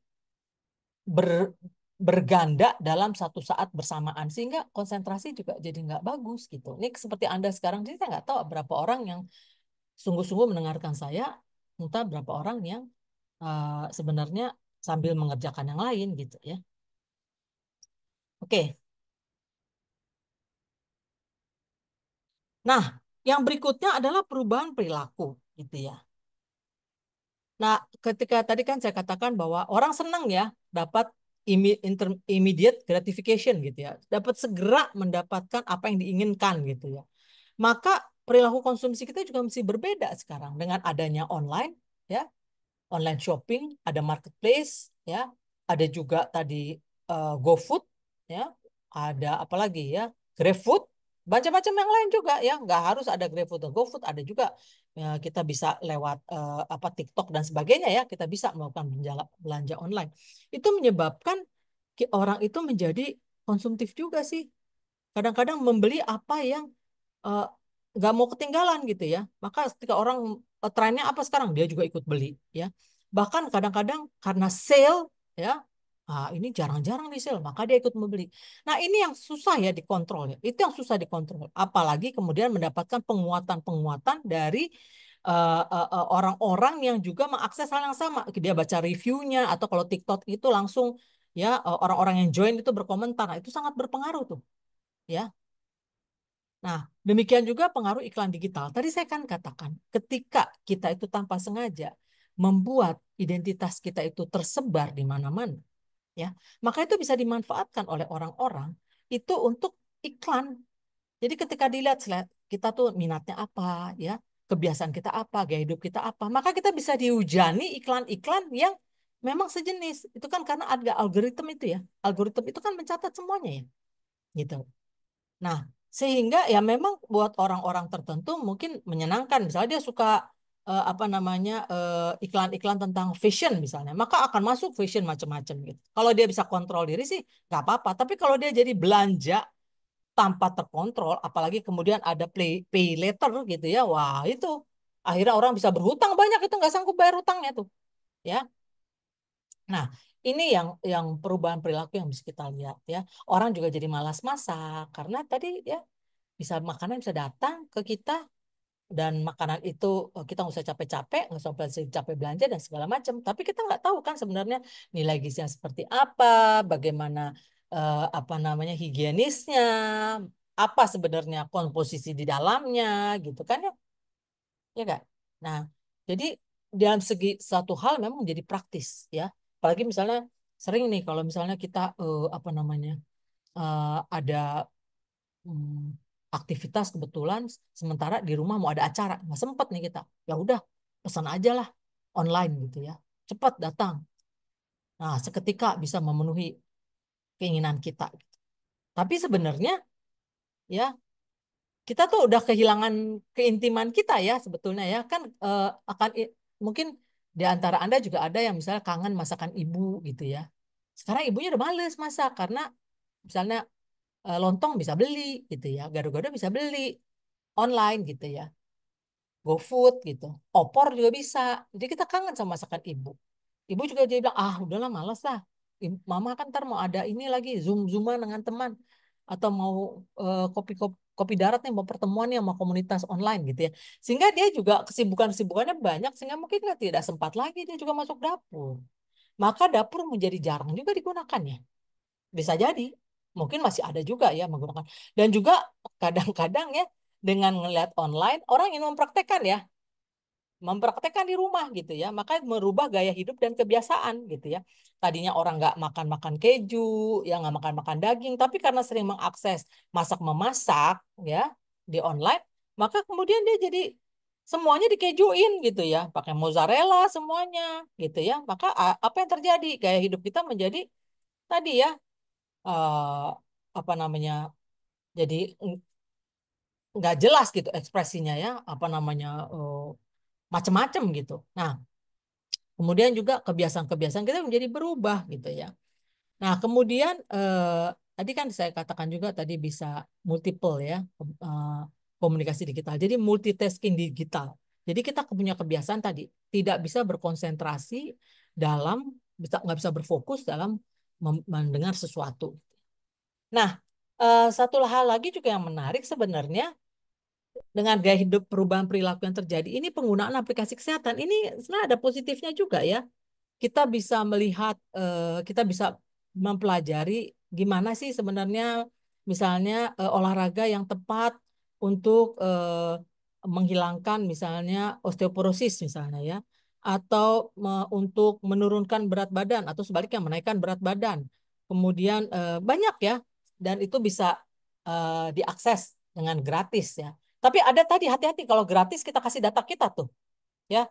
ber, berganda dalam satu saat bersamaan sehingga konsentrasi juga jadi nggak bagus gitu. Ini seperti Anda sekarang, jadi saya nggak tahu berapa orang yang sungguh-sungguh mendengarkan saya, entah berapa orang yang sebenarnya sambil mengerjakan yang lain gitu ya. Oke. Nah, yang berikutnya adalah perubahan perilaku gitu ya. Nah, ketika tadi kan saya katakan bahwa orang senang ya dapat immediate gratification gitu ya. Dapat segera mendapatkan apa yang diinginkan gitu ya. Maka perilaku konsumsi kita juga mesti berbeda sekarang dengan adanya online ya, online shopping, ada marketplace ya, ada juga tadi GoFood ya, ada apa lagi ya, GrabFood, macam-macam yang lain juga ya, nggak harus ada GrabFood dan GoFood, ada juga kita bisa lewat apa TikTok dan sebagainya ya, kita bisa melakukan belanja online. Itu menyebabkan orang itu menjadi konsumtif juga sih. Kadang-kadang membeli apa yang eh, nggak mau ketinggalan gitu ya. Maka ketika orang trennya apa sekarang dia juga ikut beli ya. Bahkan kadang-kadang karena sale ya, ini jarang-jarang di sale maka dia ikut membeli. Nah ini yang susah ya dikontrol ya. Itu yang susah dikontrol. Apalagi kemudian mendapatkan penguatan-penguatan dari orang-orang yang juga mengakses hal yang sama. Dia baca reviewnya atau kalau TikTok itu langsung ya orang-orang yang join itu berkomentar. Nah, itu sangat berpengaruh tuh ya. Nah, demikian juga pengaruh iklan digital. Tadi saya kan katakan, ketika kita itu tanpa sengaja membuat identitas kita itu tersebar di mana-mana, ya, maka itu bisa dimanfaatkan oleh orang-orang itu untuk iklan. Jadi ketika dilihat kita tuh minatnya apa, ya, kebiasaan kita apa, gaya hidup kita apa, maka kita bisa dihujani iklan-iklan yang memang sejenis. Itu kan karena ada algoritma itu ya. Algoritma itu kan mencatat semuanya ya. gitu. Nah, sehingga ya memang buat orang-orang tertentu mungkin menyenangkan. Misalnya dia suka apa namanya iklan-iklan tentang fashion misalnya, maka akan masuk fashion macam-macam gitu. Kalau dia bisa kontrol diri sih nggak apa-apa. Tapi kalau dia jadi belanja tanpa terkontrol, apalagi kemudian ada pay later gitu ya, wah itu akhirnya orang bisa berhutang banyak itu nggak sanggup bayar hutangnya tuh, ya. Nah, ini yang perubahan perilaku yang bisa kita lihat ya. Orang juga jadi malas masak karena tadi ya bisa makanan bisa datang ke kita dan makanan itu kita nggak usah capek-capek, nggak usah capek belanja dan segala macam. Tapi kita nggak tahu kan sebenarnya nilai gizinya seperti apa, bagaimana apa namanya higienisnya, apa sebenarnya komposisi di dalamnya, gitu kan ya, ya kan? Nah, jadi dalam segi satu hal memang jadi praktis ya. Apalagi misalnya sering nih kalau misalnya kita apa namanya ada aktivitas kebetulan sementara di rumah mau ada acara nggak sempet nih kita ya udah pesan aja lah online gitu ya cepat datang nah seketika bisa memenuhi keinginan kita tapi sebenarnya ya kita tuh udah kehilangan keintiman kita ya sebetulnya ya kan akan mungkin di antara Anda juga ada yang misalnya kangen masakan ibu gitu ya sekarang ibunya udah males masak karena misalnya lontong bisa beli gitu ya gado-gado bisa beli online gitu ya GoFood gitu. Opor juga bisa. Jadi kita kangen sama masakan ibu. Ibu juga dia bilang, ah udahlah malas lah. Mama kan ntar mau ada ini lagi, Zoom-Zooman dengan teman. Atau mau kopi darat nih, mau pertemuan nih sama komunitas online gitu ya. Sehingga dia juga kesibukan-kesibukannya banyak, sehingga mungkin dia tidak sempat lagi, dia juga masuk dapur. Maka dapur menjadi jarang juga digunakan ya. Bisa jadi. Mungkin masih ada juga ya menggunakan. Dan juga kadang-kadang ya, dengan ngeliat online, orang ingin mempraktekkan ya mempraktekkan di rumah gitu ya. Maka merubah gaya hidup dan kebiasaan gitu ya. Tadinya orang nggak makan-makan keju, ya nggak makan-makan daging, tapi karena sering mengakses masak memasak ya di online, maka kemudian dia jadi semuanya dikejuin gitu ya, pakai mozzarella semuanya gitu ya. Maka apa yang terjadi? Gaya hidup kita menjadi tadi ya eh, apa namanya? Jadi nggak jelas gitu ekspresinya ya, apa namanya macem-macem gitu. Nah, kemudian juga kebiasaan-kebiasaan kita menjadi berubah gitu ya. Nah, kemudian tadi kan saya katakan juga tadi bisa multiple ya komunikasi digital. Jadi multitasking digital. Jadi kita punya kebiasaan tadi tidak bisa berkonsentrasi dalam bisa nggak bisa berfokus dalam mendengar sesuatu. Nah, satu hal lagi juga yang menarik sebenarnya dengan gaya hidup perubahan perilaku yang terjadi ini penggunaan aplikasi kesehatan ini sebenarnya ada positifnya juga ya kita bisa melihat, kita bisa mempelajari gimana sih sebenarnya misalnya olahraga yang tepat untuk menghilangkan misalnya osteoporosis misalnya ya, atau untuk menurunkan berat badan atau sebaliknya menaikkan berat badan. Kemudian banyak ya, dan itu bisa diakses dengan gratis ya. Tapi ada tadi hati-hati kalau gratis kita kasih data kita tuh ya.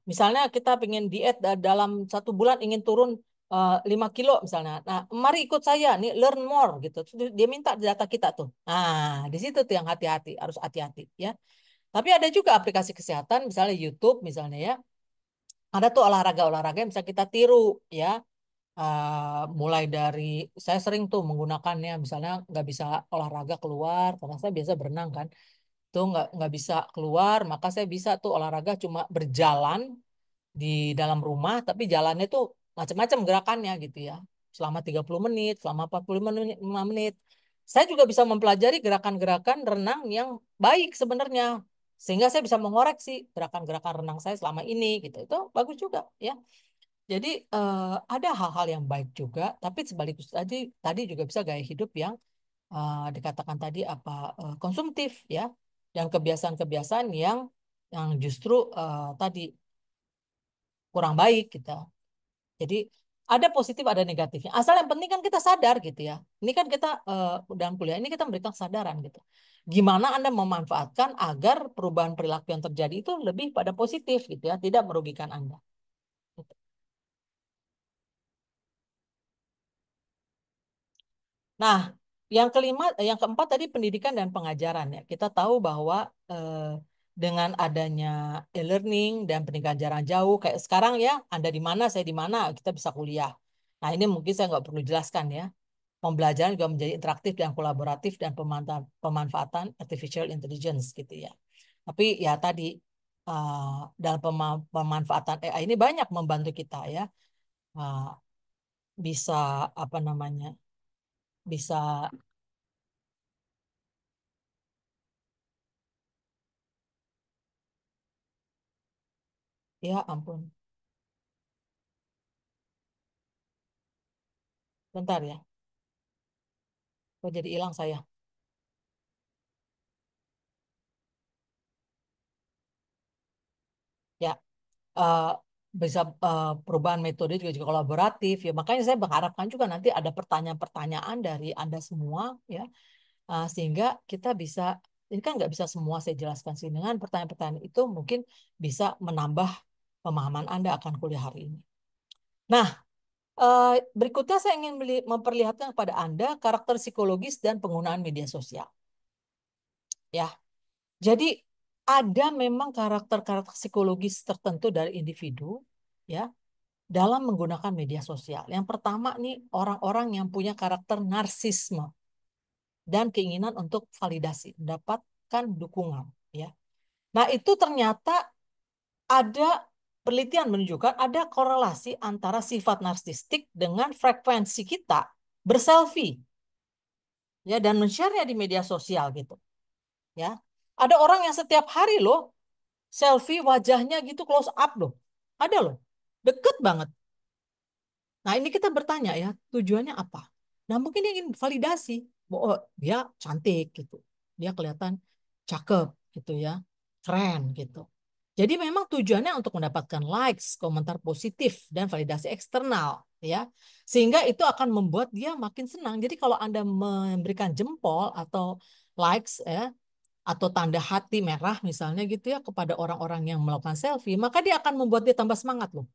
Misalnya kita pengen diet dalam 1 bulan ingin turun 5 kilo misalnya. Nah, mari ikut saya nih learn more gitu. Terus dia minta data kita tuh. Di situ tuh yang hati-hati, harus hati-hati ya. Tapi ada juga aplikasi kesehatan misalnya YouTube misalnya ya. Ada tuh olahraga-olahraga yang bisa kita tiru ya. Mulai dari saya sering tuh menggunakannya misalnya nggak bisa olahraga keluar karena saya biasa berenang kan tuh nggak bisa keluar maka saya bisa tuh olahraga cuma berjalan di dalam rumah, tapi jalannya tuh macam-macam gerakannya gitu ya. Selama 30 menit, selama 45 menit, 5 menit. Saya juga bisa mempelajari gerakan-gerakan renang yang baik sebenarnya. Sehingga saya bisa mengoreksi gerakan-gerakan renang saya selama ini gitu. Itu bagus juga ya. Jadi ada hal-hal yang baik juga, tapi sebalikus tadi juga bisa gaya hidup yang dikatakan tadi apa konsumtif ya, dan kebiasaan-kebiasaan yang justru tadi kurang baik gitu. Jadi ada positif ada negatifnya. Asal yang penting kan kita sadar gitu ya. Ini kan kita dalam kuliah ini kita memberikan kesadaran gitu. Gimana Anda memanfaatkan agar perubahan perilaku yang terjadi itu lebih pada positif gitu ya, tidak merugikan Anda. Gitu. Nah, Yang kelima, yang keempat tadi pendidikan dan pengajaran ya. Kita tahu bahwa dengan adanya e-learning dan pendidikan jarak jauh kayak sekarang ya, Anda di mana, saya di mana, kita bisa kuliah. Nah ini mungkin saya nggak perlu jelaskan ya. Pembelajaran juga menjadi interaktif dan kolaboratif dan pemanfaatan artificial intelligence gitu ya. Tapi ya tadi dalam pemanfaatan AI ini banyak membantu kita ya. Uh, bisa apa namanya? Bisa ya ampun. Bentar ya. Kok jadi hilang saya? Ya, eh, bisa perubahan metode juga kolaboratif ya. Makanya saya mengharapkan juga nanti ada pertanyaan-pertanyaan dari Anda semua ya, sehingga kita bisa ini kan nggak bisa semua saya jelaskan sih dengan pertanyaan-pertanyaan itu mungkin bisa menambah pemahaman Anda akan kuliah hari ini. Nah, berikutnya saya ingin memperlihatkan kepada Anda karakter psikologis dan penggunaan media sosial. Ya, jadi ada memang karakter-karakter psikologis tertentu dari individu ya dalam menggunakan media sosial. Yang pertama nih orang-orang yang punya karakter narsisme dan keinginan untuk validasi, mendapatkan dukungan ya. Nah, itu ternyata ada penelitian menunjukkan ada korelasi antara sifat narsistik dengan frekuensi kita berselfie ya dan men-share-nya di media sosial gitu ya. Ada orang yang setiap hari loh selfie wajahnya gitu close up loh. Ada loh. Deket banget. Nah, ini kita bertanya ya, tujuannya apa? Nah, mungkin dia ingin validasi bahwa oh, dia cantik gitu. Dia kelihatan cakep gitu ya. Keren gitu. Jadi memang tujuannya untuk mendapatkan likes, komentar positif dan validasi eksternal ya. Sehingga itu akan membuat dia makin senang. Jadi kalau Anda memberikan jempol atau likes ya atau tanda hati merah misalnya gitu ya kepada orang-orang yang melakukan selfie, maka dia akan membuat dia tambah semangat loh.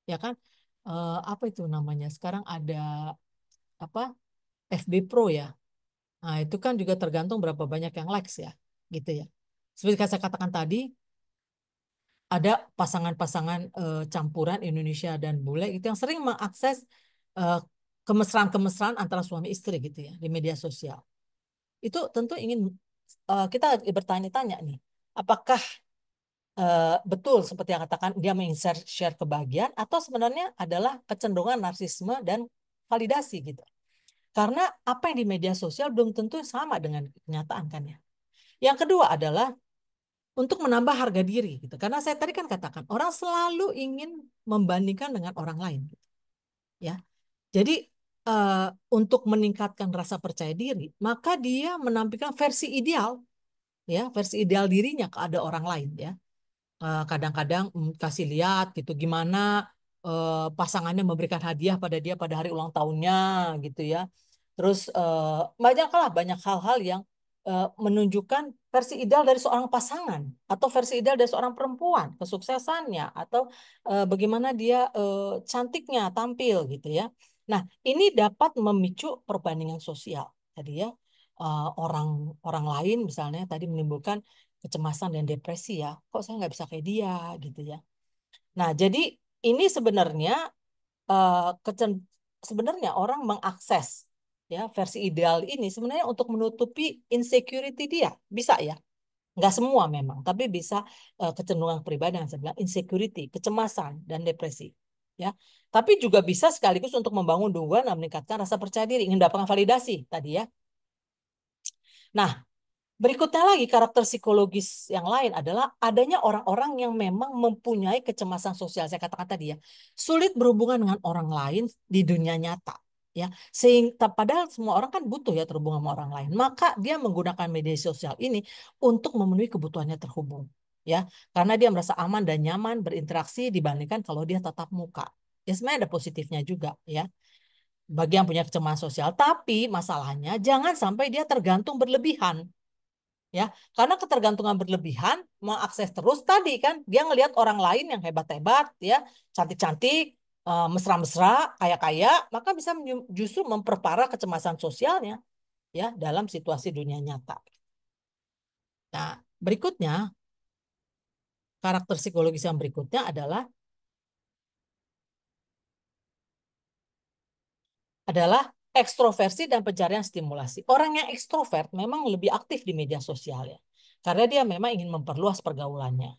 Ya kan? Apa itu namanya? Sekarang ada apa? FB Pro ya. Nah, itu kan juga tergantung berapa banyak yang likes ya, gitu ya. Seperti yang saya katakan tadi, ada pasangan-pasangan campuran Indonesia dan bule itu yang sering mengakses eh, kemesraan-kemesraan antara suami istri gitu ya di media sosial. Itu tentu ingin kita bertanya-tanya nih, apakah betul seperti yang katakan dia share share kebahagiaan atau sebenarnya adalah kecenderungan narsisme dan validasi gitu. Karena apa yang di media sosial belum tentu sama dengan kenyataan kan ya. Yang kedua adalah untuk menambah harga diri gitu. Karena saya tadi kan katakan orang selalu ingin membandingkan dengan orang lain gitu, ya. Jadi eh, untuk meningkatkan rasa percaya diri, maka dia menampilkan versi ideal ya, versi ideal dirinya ke ada orang lain ya. Kadang-kadang kasih lihat gitu gimana pasangannya memberikan hadiah pada dia pada hari ulang tahunnya gitu ya. Terus banyak hal-hal yang menunjukkan versi ideal dari seorang pasangan atau versi ideal dari seorang perempuan, kesuksesannya atau bagaimana dia cantiknya tampil gitu ya. Nah, ini dapat memicu perbandingan sosial tadi ya. Orang orang lain misalnya tadi menimbulkan kecemasan dan depresi ya. Kok saya nggak bisa kayak dia gitu ya. Nah, jadi ini sebenarnya eh, kecen- sebenarnya orang mengakses ya versi ideal ini sebenarnya untuk menutupi insecurity dia. Bisa ya. Nggak semua memang, tapi bisa kecenderungan pribadi yang saya bilang insecurity, kecemasan dan depresi. Ya, tapi juga bisa sekaligus untuk membangun dukungan dan meningkatkan rasa percaya diri, ingin mendapatkan validasi tadi ya. Nah, berikutnya lagi karakter psikologis yang lain adalah adanya orang-orang yang memang mempunyai kecemasan sosial. Saya katakan tadi ya, sulit berhubungan dengan orang lain di dunia nyata. Ya, sehingga padahal semua orang kan butuh ya terhubung sama orang lain. Maka dia menggunakan media sosial ini untuk memenuhi kebutuhannya terhubung. Ya, karena dia merasa aman dan nyaman berinteraksi dibandingkan kalau dia tatap muka. Ya sebenarnya ada positifnya juga ya bagi yang punya kecemasan sosial. Tapi masalahnya jangan sampai dia tergantung berlebihan ya karena ketergantungan berlebihan mengakses terus tadi kan dia ngelihat orang lain yang hebat-hebat ya cantik-cantik mesra-mesra kaya-kaya maka bisa justru memperparah kecemasan sosialnya ya dalam situasi dunia nyata. Nah, berikutnya karakter psikologis yang berikutnya adalah ekstroversi dan pencarian stimulasi. Orang yang ekstrovert memang lebih aktif di media sosial ya. Karena dia memang ingin memperluas pergaulannya.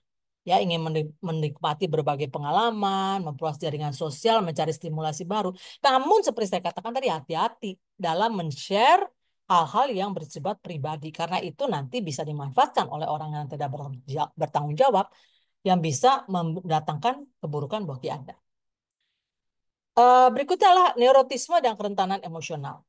Ya, ingin menikmati berbagai pengalaman, memperluas jaringan sosial, mencari stimulasi baru. Namun seperti saya katakan tadi, hati-hati dalam men-share hal-hal yang bersifat pribadi. Karena itu nanti bisa dimanfaatkan oleh orang yang tidak bertanggung jawab yang bisa mendatangkan keburukan bagi Anda. Berikutnya adalah neurotisme dan kerentanan emosional.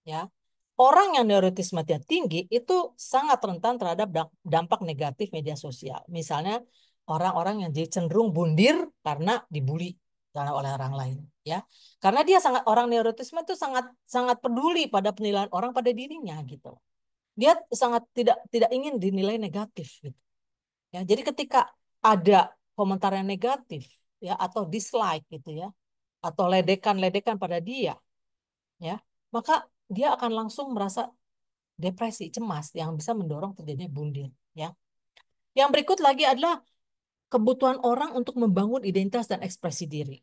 Ya, orang yang neurotisme-nya tinggi itu sangat rentan terhadap dampak negatif media sosial. Misalnya orang-orang yang jadi cenderung bundir karena dibully karena oleh orang lain. Ya, karena dia sangat orang neurotisme itu sangat sangat peduli pada penilaian orang pada dirinya gitu. Dia sangat tidak tidak ingin dinilai negatif gitu. Ya, jadi ketika ada komentar yang negatif ya atau dislike gitu ya atau ledekan-ledekan pada dia ya, maka dia akan langsung merasa depresi, cemas yang bisa mendorong terjadinya bundir ya. Yang berikut lagi adalah kebutuhan orang untuk membangun identitas dan ekspresi diri.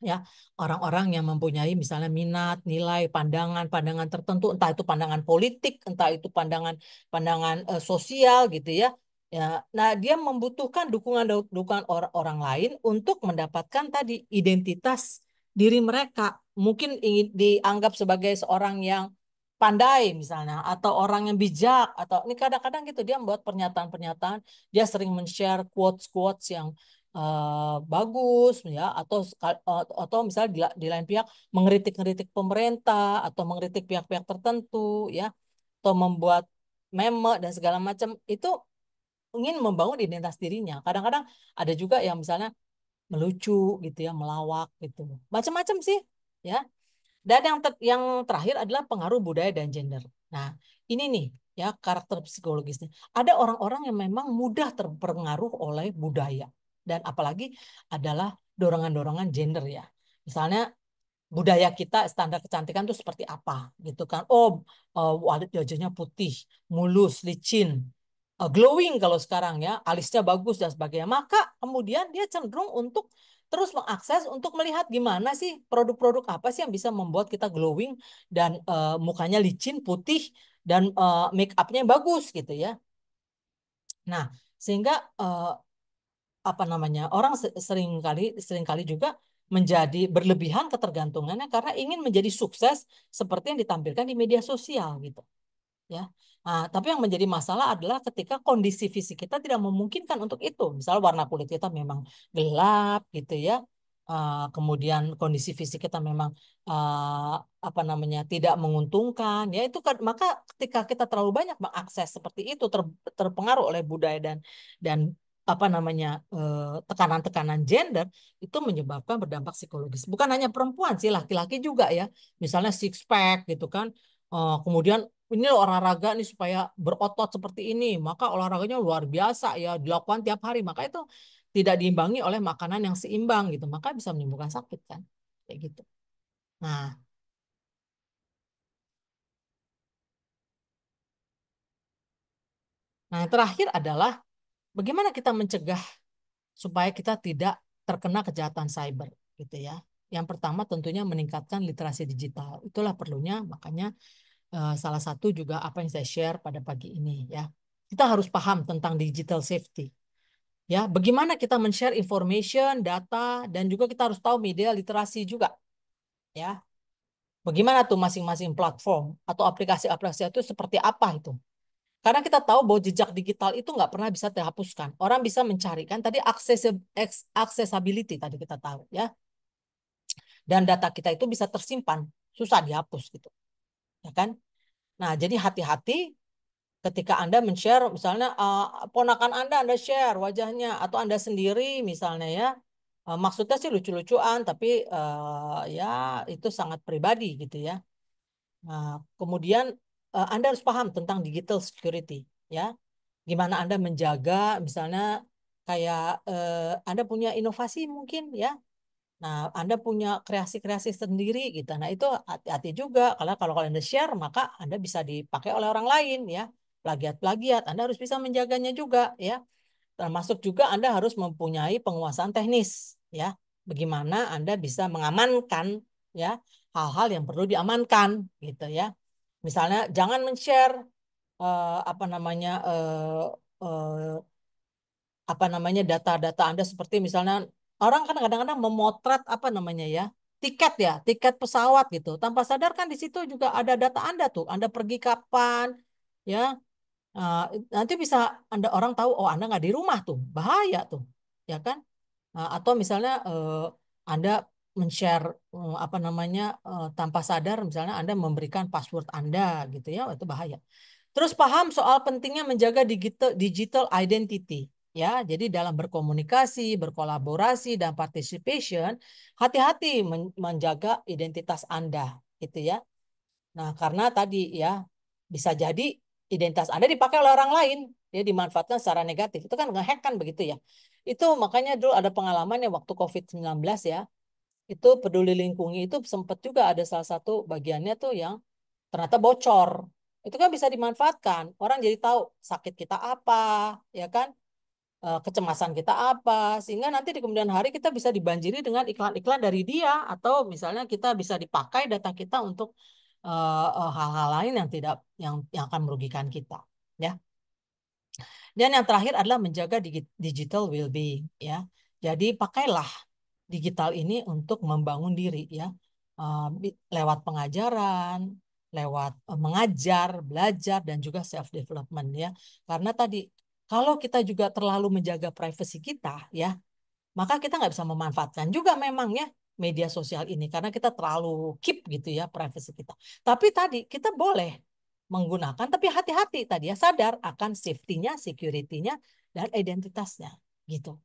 Ya, orang-orang yang mempunyai misalnya minat, nilai, pandangan tertentu, entah itu pandangan politik, entah itu pandangan sosial gitu ya. Ya, nah dia membutuhkan dukungan orang lain untuk mendapatkan tadi identitas diri mereka. Mungkin ingin dianggap sebagai seorang yang pandai misalnya, atau orang yang bijak, atau ini kadang-kadang gitu dia membuat pernyataan-pernyataan, dia sering men-share quotes-quotes yang bagus ya atau misalnya di lain pihak mengkritik-kritik pemerintah atau mengkritik pihak-pihak tertentu ya atau membuat meme dan segala macam itu ingin membangun identitas dirinya. Kadang-kadang ada juga yang misalnya melucu gitu ya, melawak gitu. Macam-macam sih ya. Dan yang terakhir adalah pengaruh budaya dan gender. Nah, ini nih ya karakter psikologisnya. Ada orang-orang yang memang mudah terpengaruh oleh budaya dan apalagi adalah dorongan-dorongan gender ya. Misalnya budaya kita standar kecantikan itu seperti apa gitu kan. Wajahnya putih, mulus, licin, glowing kalau sekarang ya, alisnya bagus dan sebagainya. Maka kemudian dia cenderung untuk terus mengakses untuk melihat gimana sih produk-produk apa sih yang bisa membuat kita glowing dan mukanya licin, putih dan make upnya yang bagus gitu ya. Nah, sehingga apa namanya orang sering kali juga menjadi berlebihan ketergantungannya karena ingin menjadi sukses seperti yang ditampilkan di media sosial gitu ya. Nah, tapi yang menjadi masalah adalah ketika kondisi fisik kita tidak memungkinkan untuk itu. Misal warna kulit kita memang gelap gitu ya. Kemudian kondisi fisik kita memang eh, apa namanya tidak menguntungkan ya itu kan maka ketika kita terlalu banyak mengakses seperti itu terpengaruh oleh budaya dan apa namanya tekanan-tekanan gender itu menyebabkan berdampak psikologis. Bukan hanya perempuan sih, laki-laki juga ya. Misalnya six pack gitu kan. Kemudian ini olahraga nih supaya berotot seperti ini, maka olahraganya luar biasa ya dilakukan tiap hari, maka itu tidak diimbangi oleh makanan yang seimbang gitu, maka bisa menimbulkan sakit kan, kayak gitu. Nah, yang terakhir adalah bagaimana kita mencegah supaya kita tidak terkena kejahatan cyber gitu ya. Yang pertama tentunya meningkatkan literasi digital. Itulah perlunya, makanya salah satu juga apa yang saya share pada pagi ini ya. Kita harus paham tentang digital safety. Ya, bagaimana kita men-share information, data, dan juga kita harus tahu media literasi juga. Ya, bagaimana tuh masing-masing platform atau aplikasi-aplikasi itu seperti apa itu? Karena kita tahu bahwa jejak digital itu nggak pernah bisa terhapuskan. Orang bisa mencari kan tadi accessibility tadi kita tahu ya. Dan data kita itu bisa tersimpan, susah dihapus gitu, ya kan? Nah, jadi hati-hati ketika Anda men-share misalnya ponakan Anda share wajahnya atau Anda sendiri misalnya ya. Maksudnya sih lucu-lucuan tapi ya itu sangat pribadi gitu ya. Nah, kemudian Anda harus paham tentang digital security ya. Gimana Anda menjaga misalnya kayak Anda punya inovasi mungkin ya Nah, Anda punya kreasi-kreasi sendiri gitu. Nah, itu hati-hati juga karena kalau Anda share maka Anda bisa dipakai oleh orang lain ya. Plagiat-plagiat, Anda harus bisa menjaganya juga ya. Termasuk juga Anda harus mempunyai penguasaan teknis ya. Bagaimana Anda bisa mengamankan ya hal-hal yang perlu diamankan gitu ya. Misalnya jangan men-share apa namanya apa namanya data-data Anda seperti misalnya orang kan kadang-kadang memotret apa namanya ya tiket pesawat gitu tanpa sadar kan di situ juga ada data Anda tuh Anda pergi kapan ya. Nah, nanti bisa Anda orang tahu oh Anda nggak di rumah tuh bahaya tuh ya kan. Nah, atau misalnya Anda men-share apa namanya tanpa sadar misalnya Anda memberikan password Anda gitu ya itu bahaya. Terus paham soal pentingnya menjaga digital identity ya. Jadi dalam berkomunikasi, berkolaborasi dan participation, hati-hati menjaga identitas Anda gitu ya. Nah, karena tadi ya bisa jadi identitas Anda dipakai oleh orang lain, dia dimanfaatkan secara negatif. Itu kan ngehack kan begitu ya. Itu makanya dulu ada pengalaman ya waktu COVID-19 ya. Itu peduli lingkungi itu sempat juga ada salah satu bagiannya tuh yang ternyata bocor. Itu kan bisa dimanfaatkan. Orang jadi tahu sakit kita apa, ya kan? Kecemasan kita apa, sehingga nanti di kemudian hari kita bisa dibanjiri dengan iklan-iklan dari dia, atau misalnya kita bisa dipakai data kita untuk hal-hal lain yang tidak yang akan merugikan kita, ya. Dan yang terakhir adalah menjaga digital well-being, ya. Jadi pakailah digital ini untuk membangun diri ya. Lewat pengajaran, lewat mengajar, belajar dan juga self development ya. Karena tadi kalau kita juga terlalu menjaga privasi kita ya, maka kita nggak bisa memanfaatkan juga memang ya media sosial ini karena kita terlalu keep gitu ya privasi kita. Tapi tadi kita boleh menggunakan, tapi hati-hati tadi ya sadar akan safety-nya, security-nya, dan identitasnya gitu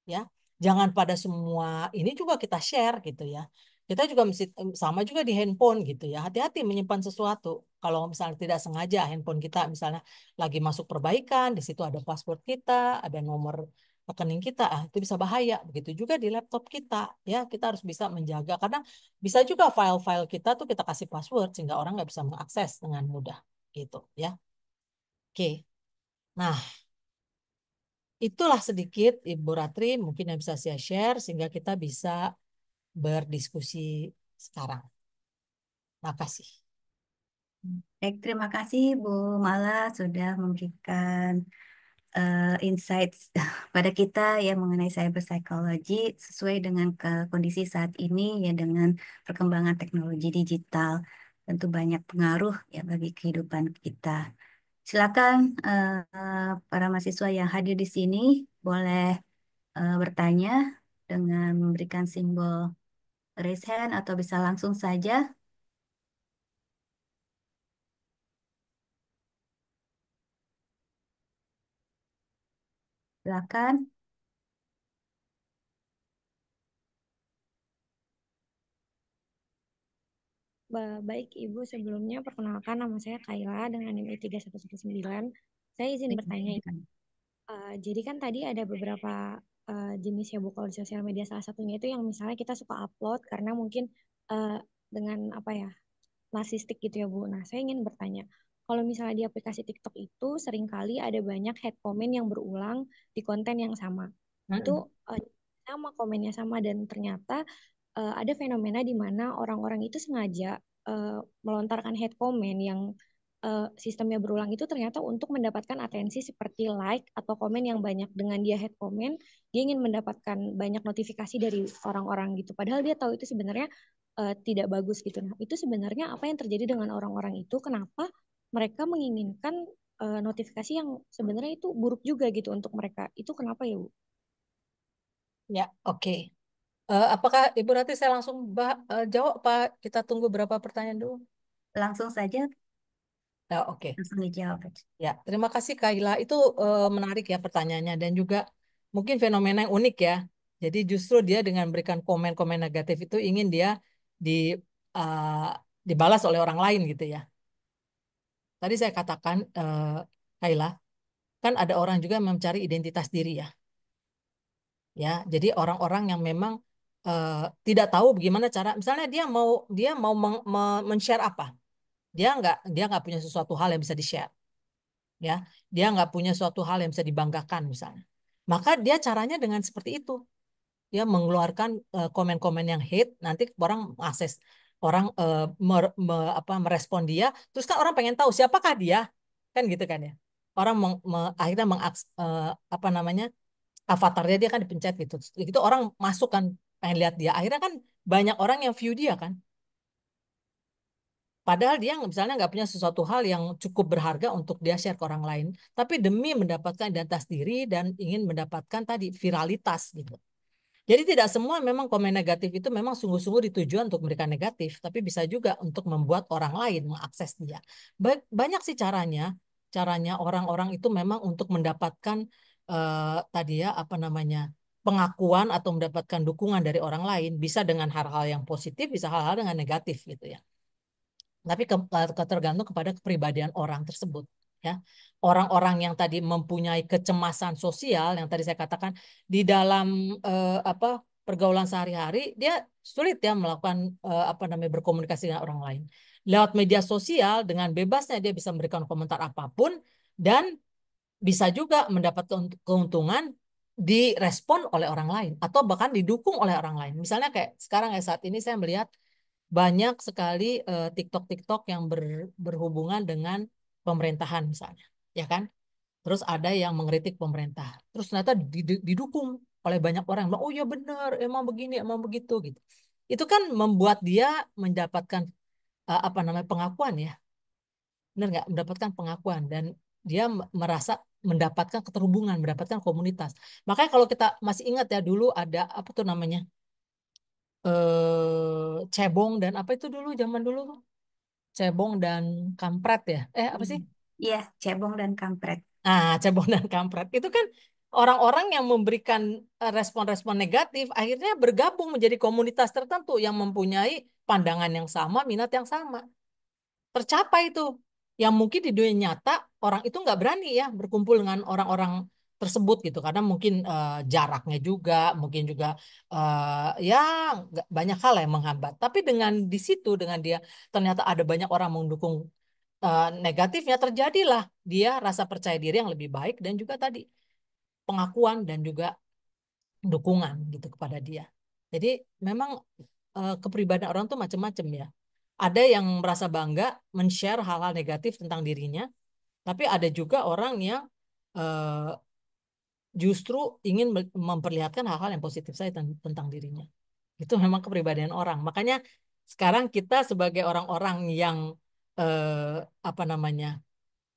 ya. Jangan pada semua ini juga kita share gitu ya. Kita juga mesti sama juga di handphone gitu ya. Hati-hati menyimpan sesuatu. Kalau misalnya tidak sengaja handphone kita misalnya lagi masuk perbaikan, di situ ada password kita, ada nomor rekening kita, itu bisa bahaya. Begitu juga di laptop kita ya. Kita harus bisa menjaga karena bisa juga file-file kita tuh kita kasih password sehingga orang nggak bisa mengakses dengan mudah gitu ya. Oke. Nah, itulah sedikit Ibu Ratri mungkin yang bisa saya share sehingga kita bisa berdiskusi sekarang. Makasih. Baik, terima kasih Bu Mala sudah memberikan insights pada kita yang mengenai cyber psychology sesuai dengan kondisi saat ini ya dengan perkembangan teknologi digital tentu banyak pengaruh ya bagi kehidupan kita. Silakan para mahasiswa yang hadir di sini boleh bertanya dengan memberikan simbol raise hand atau bisa langsung saja. Silakan. Baik Ibu, sebelumnya perkenalkan nama saya Kayla dengan NIM 3119. Saya izin bertanya, jadi kan tadi ada beberapa jenis ya Bu kalau di sosial media, salah satunya itu yang misalnya kita suka upload karena mungkin eh, dengan apa ya, narsistik gitu ya Bu. Nah, saya ingin bertanya, kalau misalnya di aplikasi TikTok itu seringkali ada banyak head comment yang berulang di konten yang sama. Itu Mm-mm. sama komennya sama dan ternyata ada fenomena di mana orang-orang itu sengaja melontarkan head comment yang sistemnya berulang itu ternyata untuk mendapatkan atensi seperti like atau komen yang banyak. Dengan dia head comment, dia ingin mendapatkan banyak notifikasi dari orang-orang gitu. Padahal dia tahu itu sebenarnya tidak bagus gitu. Nah, itu sebenarnya apa yang terjadi dengan orang-orang itu? Kenapa mereka menginginkan notifikasi yang sebenarnya itu buruk juga gitu untuk mereka? Itu kenapa ya, Bu? Ya, oke. Apakah Ibu Ratri saya langsung jawab, Pak? Kita tunggu berapa pertanyaan dulu? Langsung saja, Ya, oke. langsung dijawab. Ya, terima kasih Kaila. Itu menarik ya pertanyaannya dan juga mungkin fenomena yang unik ya. Jadi justru dia dengan memberikan komen-komen negatif itu ingin dia di eh, dibalas oleh orang lain gitu ya. Tadi saya katakan Kaila, kan ada orang juga yang mencari identitas diri ya. Ya, jadi orang-orang yang memang tidak tahu bagaimana cara, misalnya dia mau men-share apa, dia nggak punya sesuatu hal yang bisa di-share, ya, dia nggak punya suatu hal yang bisa dibanggakan misalnya, maka dia caranya dengan seperti itu, dia mengeluarkan komen-komen yang hate, nanti orang akses, orang merespon dia, terus kan orang pengen tahu siapakah dia, kan gitu kan ya, orang akhirnya apa namanya, avatarnya dia kan dipencet gitu, itu orang masuk kan pengen lihat dia, akhirnya kan banyak orang yang view dia kan, padahal dia misalnya nggak punya sesuatu hal yang cukup berharga untuk dia share ke orang lain, tapi demi mendapatkan identitas diri dan ingin mendapatkan tadi viralitas gitu. Jadi tidak semua memang komen negatif itu memang sungguh-sungguh ditujuan untuk memberikan negatif, tapi bisa juga untuk membuat orang lain mengakses dia. Banyak sih caranya. Caranya orang-orang itu memang untuk mendapatkan tadi ya apa namanya, pengakuan atau mendapatkan dukungan dari orang lain. Bisa dengan hal-hal yang positif, bisa hal-hal dengan negatif gitu ya. Tapi tergantung kepada kepribadian orang tersebut. Ya, orang-orang yang tadi mempunyai kecemasan sosial, yang tadi saya katakan di dalam apa pergaulan sehari-hari, dia sulit ya melakukan apa namanya berkomunikasi dengan orang lain. Lewat media sosial dengan bebasnya dia bisa memberikan komentar apapun dan bisa juga mendapat keuntungan direspon oleh orang lain atau bahkan didukung oleh orang lain. Misalnya kayak sekarang ya saat ini saya melihat banyak sekali TikTok-TikTok yang berhubungan dengan pemerintahan misalnya, ya kan? Terus ada yang mengkritik pemerintah. Terus ternyata didukung oleh banyak orang. Bilang, oh ya benar, emang begini, emang begitu gitu. Itu kan membuat dia mendapatkan apa namanya pengakuan ya, benar nggak? Mendapatkan pengakuan dan dia merasa mendapatkan keterhubungan, mendapatkan komunitas. Makanya kalau kita masih ingat ya dulu ada apa tuh namanya cebong dan apa itu dulu zaman dulu tuh? Cebong dan kampret ya. Apa sih? Iya, cebong dan kampret. Cebong dan kampret. Itu kan orang-orang yang memberikan respon-respon negatif akhirnya bergabung menjadi komunitas tertentu yang mempunyai pandangan yang sama, minat yang sama. Tercapai itu. Yang mungkin di dunia nyata orang itu nggak berani ya berkumpul dengan orang-orang tersebut gitu karena mungkin jaraknya juga, mungkin juga ya banyak hal yang menghambat. Tapi dengan di situ dengan dia ternyata ada banyak orang mendukung negatifnya, terjadilah dia rasa percaya diri yang lebih baik dan juga tadi pengakuan dan juga dukungan gitu kepada dia. Jadi memang kepribadian orang tuh macam-macam ya. Ada yang merasa bangga men-share hal-hal negatif tentang dirinya, tapi ada juga orang yang eh, justru ingin memperlihatkan hal-hal yang positif saya tentang dirinya. Itu memang kepribadian orang. Makanya sekarang kita sebagai orang-orang yang apa namanya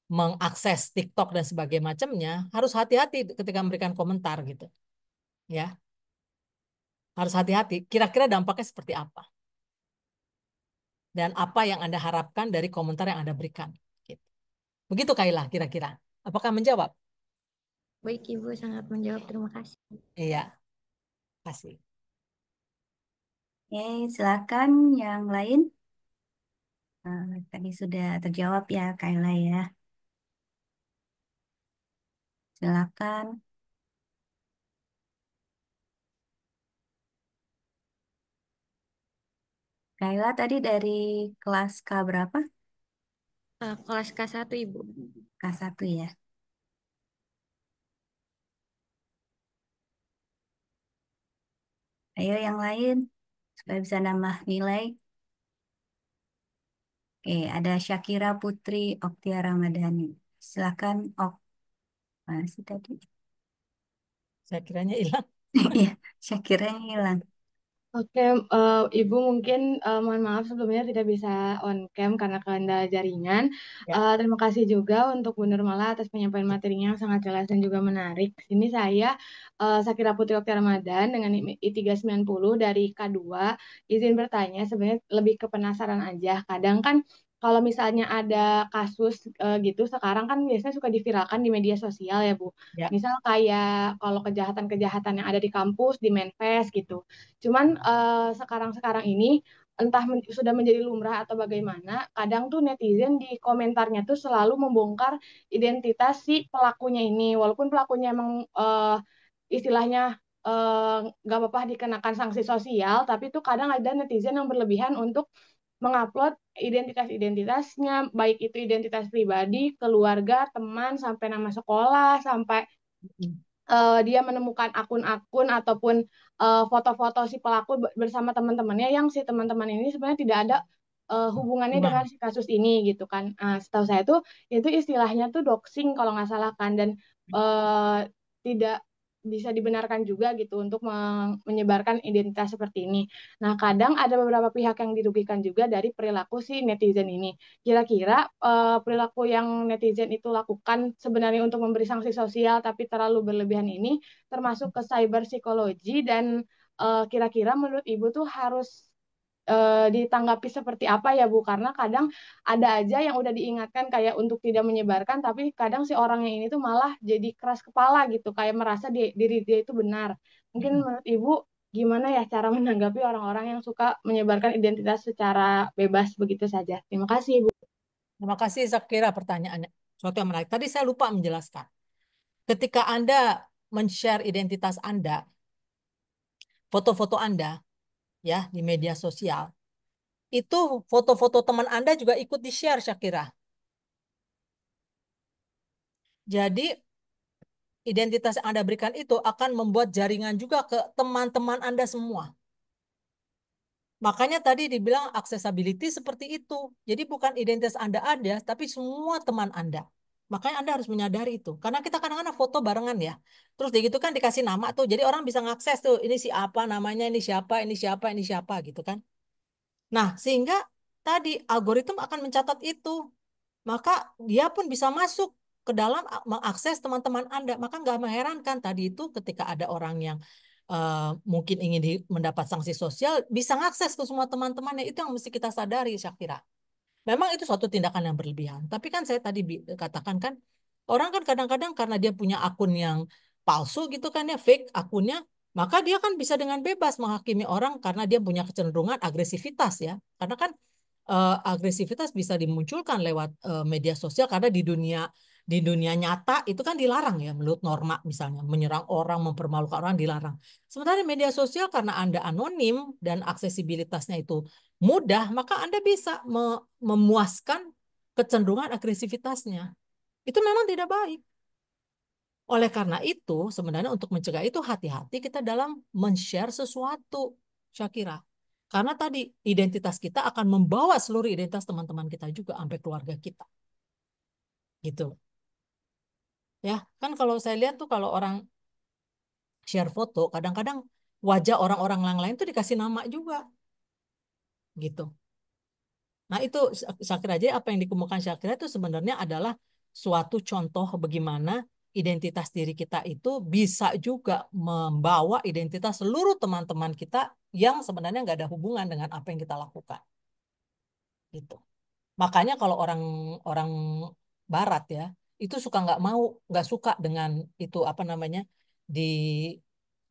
mengakses TikTok dan sebagainya macamnya harus hati-hati ketika memberikan komentar gitu ya, harus hati-hati kira-kira dampaknya seperti apa dan apa yang Anda harapkan dari komentar yang Anda berikan gitu. Begitu Kaila kira-kira, apakah menjawab? Baik, Ibu sangat menjawab. Terima kasih. Iya, kasih. Oke, silakan yang lain. Tadi sudah terjawab ya, Kayla ya. Silakan. Kayla tadi dari kelas K berapa? Kelas K1, Ibu. K1 ya. Ayo yang lain, supaya bisa nambah nilai. Oke, ada Syakira Putri Oktia Ramadhani. Silakan, Ok. Mana sih tadi? Saya kiranya hilang. Iya, Syakiranya hilang. Oke, Ibu mungkin mohon maaf sebelumnya tidak bisa on cam karena kendala jaringan. Ya, Terima kasih juga untuk Bu Nurmala atas penyampaian materinya yang sangat jelas dan juga menarik. Di sini saya Sakira Putri Okti Ramadan dengan I390 dari K2. Izin bertanya, sebenarnya lebih ke penasaran aja. Kadang kan kalau misalnya ada kasus gitu, sekarang kan biasanya suka diviralkan di media sosial ya Bu. ya, Misal kayak kalau kejahatan-kejahatan yang ada di kampus, di Manifest gitu. Cuman sekarang-sekarang ini entah sudah menjadi lumrah atau bagaimana, kadang tuh netizen di komentarnya tuh selalu membongkar identitas si pelakunya ini, walaupun pelakunya emang istilahnya nggak apa-apa dikenakan sanksi sosial, tapi tuh kadang ada netizen yang berlebihan untuk mengupload identitas-identitasnya, baik itu identitas pribadi, keluarga, teman, sampai nama sekolah, sampai dia menemukan akun-akun ataupun foto-foto si pelaku bersama teman-temannya yang si teman-teman ini sebenarnya tidak ada hubungannya dengan Hubungan. si kasus ini gitu kan. Setahu saya tuh itu istilahnya tuh doxing kalau nggak salah kan, dan tidak bisa dibenarkan juga gitu untuk menyebarkan identitas seperti ini. Nah, kadang ada beberapa pihak yang dirugikan juga dari perilaku si netizen ini. Kira-kira perilaku yang netizen itu lakukan sebenarnya untuk memberi sanksi sosial tapi terlalu berlebihan ini termasuk ke cyber psikologi, dan kira-kira menurut Ibu tuh harus ditanggapi seperti apa ya Bu? Karena kadang ada aja yang udah diingatkan kayak untuk tidak menyebarkan, tapi kadang si orang yang ini tuh malah jadi keras kepala gitu, kayak merasa diri dia itu benar. Mungkin menurut Ibu gimana ya cara menanggapi orang-orang yang suka menyebarkan identitas secara bebas begitu saja? Terima kasih, Bu. Terima kasih Zakira pertanyaannya. Suatu yang menarik. Tadi saya lupa menjelaskan. Ketika Anda men-share identitas Anda, foto-foto Anda ya di media sosial, itu foto-foto teman Anda juga ikut di-share, Syakira. Jadi identitas yang Anda berikan itu akan membuat jaringan juga ke teman-teman Anda semua. Makanya tadi dibilang accessibility seperti itu. Jadi bukan identitas Anda ada, tapi semua teman Anda. Makanya Anda harus menyadari itu. Karena kita kadang-kadang foto barengan ya. Terus gitu kan dikasih nama tuh. Jadi orang bisa ngakses tuh. Ini si apa namanya, ini siapa, ini siapa, ini siapa gitu kan. Nah, sehingga tadi algoritma akan mencatat itu. Maka dia pun bisa masuk ke dalam mengakses teman-teman Anda. Maka nggak mengherankan tadi itu ketika ada orang yang mungkin ingin mendapat sanksi sosial, bisa mengakses ke semua teman-temannya. Itu yang mesti kita sadari, Syakira. Memang itu suatu tindakan yang berlebihan. Tapi kan saya tadi katakan kan, orang kan kadang-kadang karena dia punya akun yang palsu gitu kan ya, fake akunnya, maka dia kan bisa dengan bebas menghakimi orang karena dia punya kecenderungan agresivitas ya. Karena kan agresivitas bisa dimunculkan lewat media sosial karena di dunia nyata itu kan dilarang ya menurut norma, misalnya menyerang orang, mempermalukan orang dilarang. Sementara di media sosial karena Anda anonim dan aksesibilitasnya itu mudah, maka Anda bisa memuaskan kecenderungan agresivitasnya. Itu memang tidak baik. Oleh karena itu, sebenarnya untuk mencegah itu hati-hati kita dalam men-share sesuatu, Syakira. Karena tadi identitas kita akan membawa seluruh identitas teman-teman kita juga sampai keluarga kita. Gitu. Ya, kan kalau saya lihat tuh kalau orang share foto, kadang-kadang wajah orang-orang yang lain tuh dikasih nama juga. Gitu. Nah, itu Syakira aja apa yang dikemukakan Syakira itu sebenarnya adalah suatu contoh bagaimana identitas diri kita itu bisa juga membawa identitas seluruh teman-teman kita yang sebenarnya nggak ada hubungan dengan apa yang kita lakukan. Gitu. Makanya kalau orang Barat ya, itu suka nggak suka dengan itu apa namanya di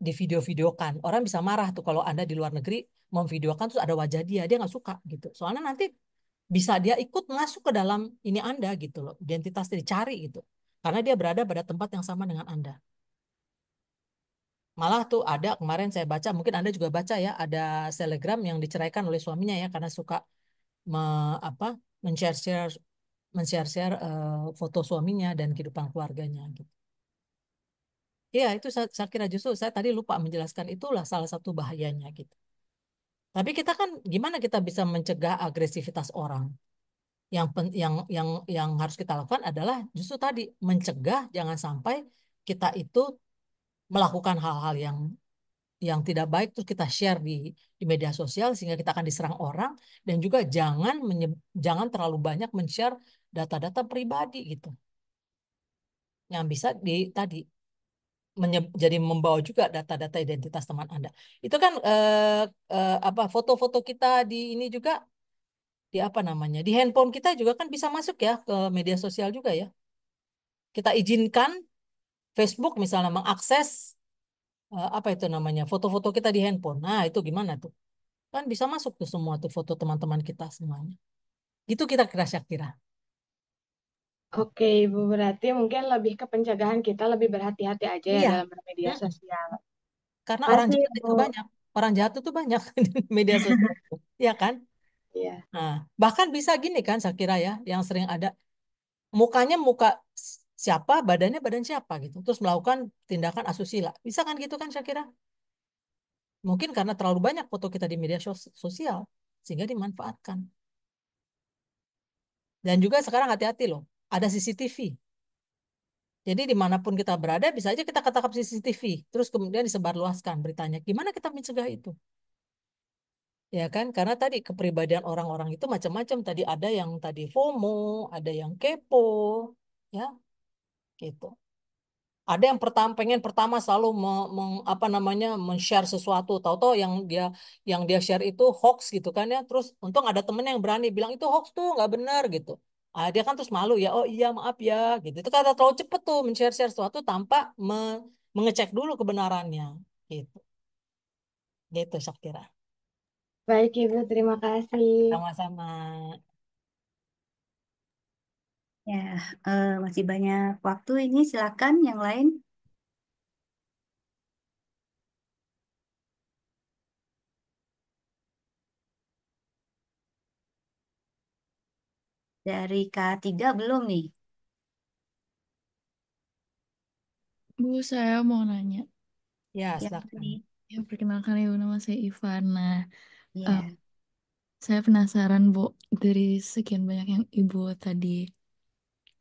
di video-videokan. Orang bisa marah tuh kalau Anda di luar negeri memvideokan terus ada wajah dia nggak suka gitu. Soalnya nanti bisa dia ikut masuk ke dalam ini Anda gitu loh, identitas dicari gitu. Karena dia berada pada tempat yang sama dengan Anda. Malah tuh ada kemarin saya baca, mungkin Anda juga baca ya, ada selegram yang diceraikan oleh suaminya ya karena suka me, apa men-share-share men-share-share foto suaminya dan kehidupan keluarganya gitu. Iya, itu saya kira justru saya tadi lupa menjelaskan itulah salah satu bahayanya gitu. Tapi kita kan gimana kita bisa mencegah agresivitas orang? Yang harus kita lakukan adalah justru tadi mencegah jangan sampai kita itu melakukan hal-hal yang tidak baik terus kita share di media sosial sehingga kita akan diserang orang dan juga jangan terlalu banyak men-share data-data pribadi gitu yang bisa tadi jadi membawa juga data-data identitas teman Anda. Itu kan apa foto-foto kita di ini juga di apa namanya di handphone kita juga kan bisa masuk ya ke media sosial juga ya. Kita izinkan Facebook misalnya mengakses apa itu namanya foto-foto kita di handphone. Nah, itu gimana tuh? Kan bisa masuk tuh semua tuh foto teman-teman kita semuanya. Itu kita kira Syakira. Oke, Ibu, berarti mungkin lebih ke pencegahan kita lebih berhati-hati aja ya Iya. dalam bermedia Mm-mm. sosial. Karena orang Makasih, jahat Bu. itu banyak. Orang jahat itu banyak di media sosial itu. Iya kan? Iya. Nah, bahkan bisa gini kan saya kira ya, yang sering ada mukanya muka siapa, badannya badan siapa gitu. Terus melakukan tindakan asusila. Bisa kan gitu kan saya kira? Mungkin karena terlalu banyak foto kita di media sosial sehingga dimanfaatkan. Dan juga sekarang hati-hati loh, ada CCTV. Jadi dimanapun kita berada bisa aja kita ketangkap CCTV. Terus kemudian disebarluaskan beritanya. Gimana kita mencegah itu? Ya kan? Karena tadi kepribadian orang-orang itu macam-macam. Tadi ada yang tadi FOMO, ada yang kepo, ya gitu. Ada yang pengen pertama selalu apa namanya men-share sesuatu, tahu-tahu yang dia share itu hoax gitu kan ya. Terus untung ada temen yang berani bilang itu hoax tuh nggak benar gitu. Ah, dia kan terus malu ya, oh iya maaf ya gitu. Itu karena terlalu cepet tuh men-share sesuatu tanpa mengecek dulu kebenarannya gitu. Gitu Syakira. Baik, Ibu. Terima kasih. Sama-sama. Ya, masih banyak waktu ini. Silakan yang lain dari K3 belum nih? Bu, saya mau nanya. Ya, Yang silakan. ini, Ya, perkenalkan Ibu, nama saya Ivana. Eh, ya. saya penasaran, Bu, dari sekian banyak yang Ibu tadi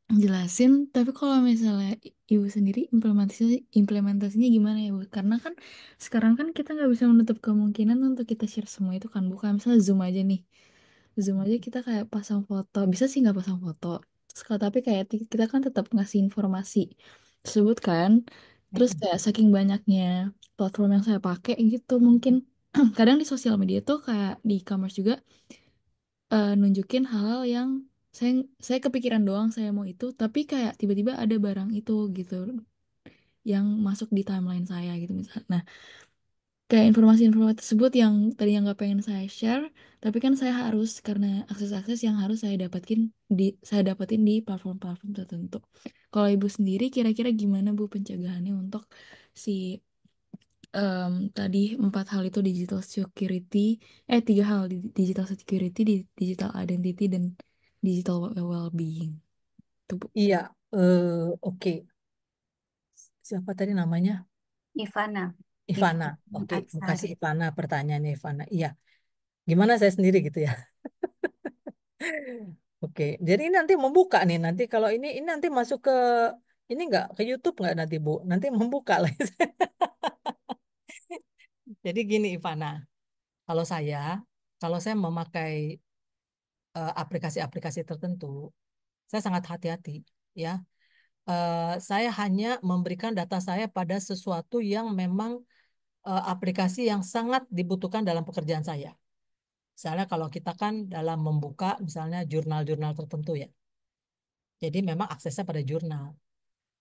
jelasin, tapi kalau misalnya Ibu sendiri implementasinya gimana ya, Bu? Karena kan sekarang kan kita nggak bisa menutup kemungkinan untuk kita share semua itu kan, Bu. Kayak misalnya Zoom aja nih. Zoom aja kita kayak pasang foto. Bisa sih nggak pasang foto. Tapi kayak kita kan tetap ngasih informasi tersebut kan. Terus kayak saking banyaknya platform yang saya pakai gitu mungkin kadang di sosial media tuh kayak di e-commerce juga nunjukin hal-hal yang saya saya kepikiran doang saya mau itu tapi kayak tiba-tiba ada barang itu gitu yang masuk di timeline saya gitu misalnya. Nah, kayak informasi-informasi tersebut yang tadi yang nggak pengen saya share, tapi kan saya harus karena akses-akses yang harus saya dapetin di platform-platform tertentu. Kalau Ibu sendiri kira-kira gimana Bu pencegahannya untuk si tadi empat hal itu digital security, tiga hal di digital security, di digital identity dan digital well-being. Tuh, Bu. Iya, oke. Siapa tadi namanya? Ivana, Ivana. Ivana Oke, makasih Atsari. Ivana pertanyaannya Ivana. Iya, gimana saya sendiri gitu ya? Oke, jadi ini nanti membuka nih. Nanti kalau ini nanti masuk ke ini nggak ke YouTube nggak nanti Bu? Nanti membuka lah. Jadi gini Ivana, kalau saya memakai aplikasi-aplikasi tertentu, saya sangat hati-hati ya. Saya hanya memberikan data saya pada sesuatu yang memang aplikasi yang sangat dibutuhkan dalam pekerjaan saya. Misalnya kalau kita kan dalam membuka misalnya jurnal-jurnal tertentu ya. Jadi memang aksesnya pada jurnal.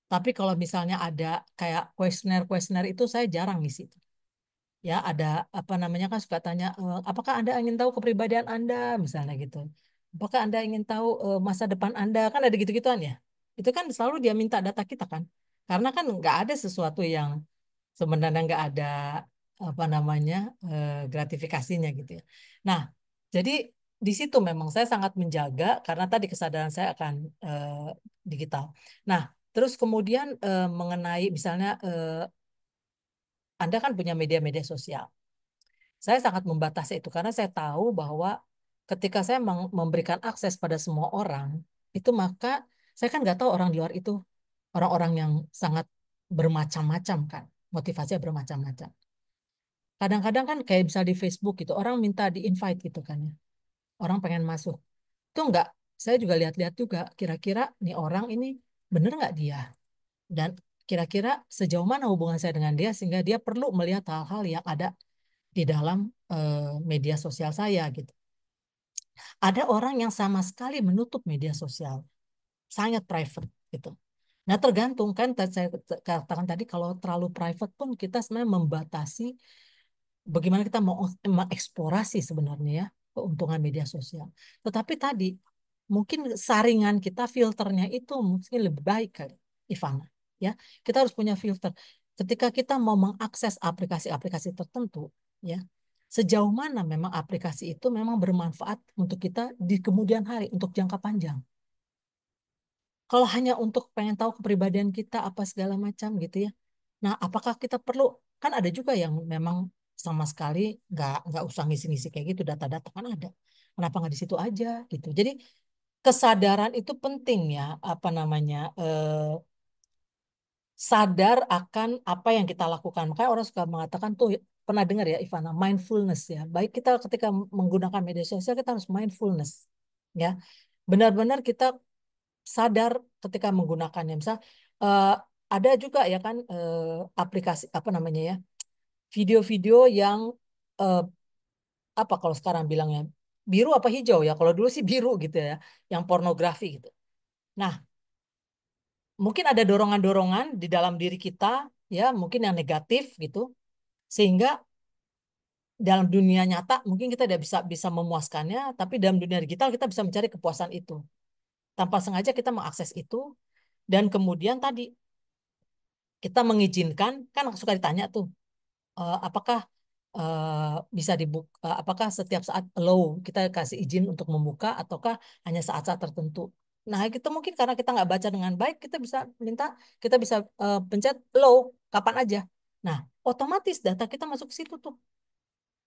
Tapi kalau misalnya ada kayak kuesioner-kuesioner itu saya jarang ngisi. Ya ada apa namanya kan suka tanya, apakah Anda ingin tahu kepribadian Anda misalnya gitu. Apakah Anda ingin tahu masa depan Anda kan ada gitu-gituan ya. Itu kan selalu dia minta data kita kan. Karena kan nggak ada sesuatu yang sebenarnya nggak ada apa namanya gratifikasinya gitu ya. Nah, jadi di situ memang saya sangat menjaga karena tadi kesadaran saya akan digital. Nah, terus kemudian mengenai misalnya Anda kan punya media-media sosial. Saya sangat membatasi itu karena saya tahu bahwa ketika saya memberikan akses pada semua orang, itu maka saya kan nggak tahu orang di luar itu orang-orang yang sangat bermacam-macam kan, motivasinya bermacam-macam. Kadang-kadang kan kayak bisa di Facebook gitu, orang minta di-invite gitu kan ya. Orang pengen masuk. Itu enggak, saya juga lihat-lihat juga, kira-kira nih orang ini bener nggak dia? Dan kira-kira sejauh mana hubungan saya dengan dia sehingga dia perlu melihat hal-hal yang ada di dalam media sosial saya gitu. Ada orang yang sama sekali menutup media sosial, sangat private gitu. Nah, tergantung kan saya katakan tadi kalau terlalu private pun kita sebenarnya membatasi bagaimana kita mau mengeksplorasi sebenarnya ya keuntungan media sosial. Tetapi tadi mungkin saringan kita filternya itu mungkin lebih baik kali, Ivana. Ya, kita harus punya filter. ketika kita mau mengakses aplikasi-aplikasi tertentu, ya, sejauh mana memang aplikasi itu memang bermanfaat untuk kita di kemudian hari, untuk jangka panjang. Kalau hanya untuk pengen tahu kepribadian kita apa segala macam gitu ya. Nah, apakah kita perlu, kan ada juga yang memang sama sekali nggak usah ngisi-ngisi kayak gitu, data-data kan ada. Kenapa nggak di situ aja gitu. Jadi kesadaran itu penting ya, apa namanya, sadar akan apa yang kita lakukan. Makanya orang suka mengatakan tuh, pernah dengar ya Ivana, mindfulness ya. Baik kita ketika menggunakan media sosial kita harus mindfulness ya. Benar-benar kita sadar ketika menggunakannya. Misal eh, ada juga ya kan aplikasi apa namanya ya, video-video yang eh, apa kalau sekarang bilangnya biru apa hijau ya. Kalau dulu sih biru gitu ya, yang pornografi gitu. Nah, mungkin ada dorongan-dorongan di dalam diri kita ya, mungkin yang negatif gitu, sehingga dalam dunia nyata mungkin kita tidak bisa bisa memuaskannya, tapi dalam dunia digital kita bisa mencari kepuasan itu. Tanpa sengaja kita mengakses itu dan kemudian tadi kita mengizinkan, kan suka ditanya tuh, apakah bisa dibuka, apakah setiap saat allow kita kasih izin untuk membuka ataukah hanya saat-saat tertentu. Nah, itu mungkin karena kita nggak baca dengan baik, kita bisa minta, kita bisa pencet allow kapan aja. Nah, otomatis data kita masuk ke situ tuh.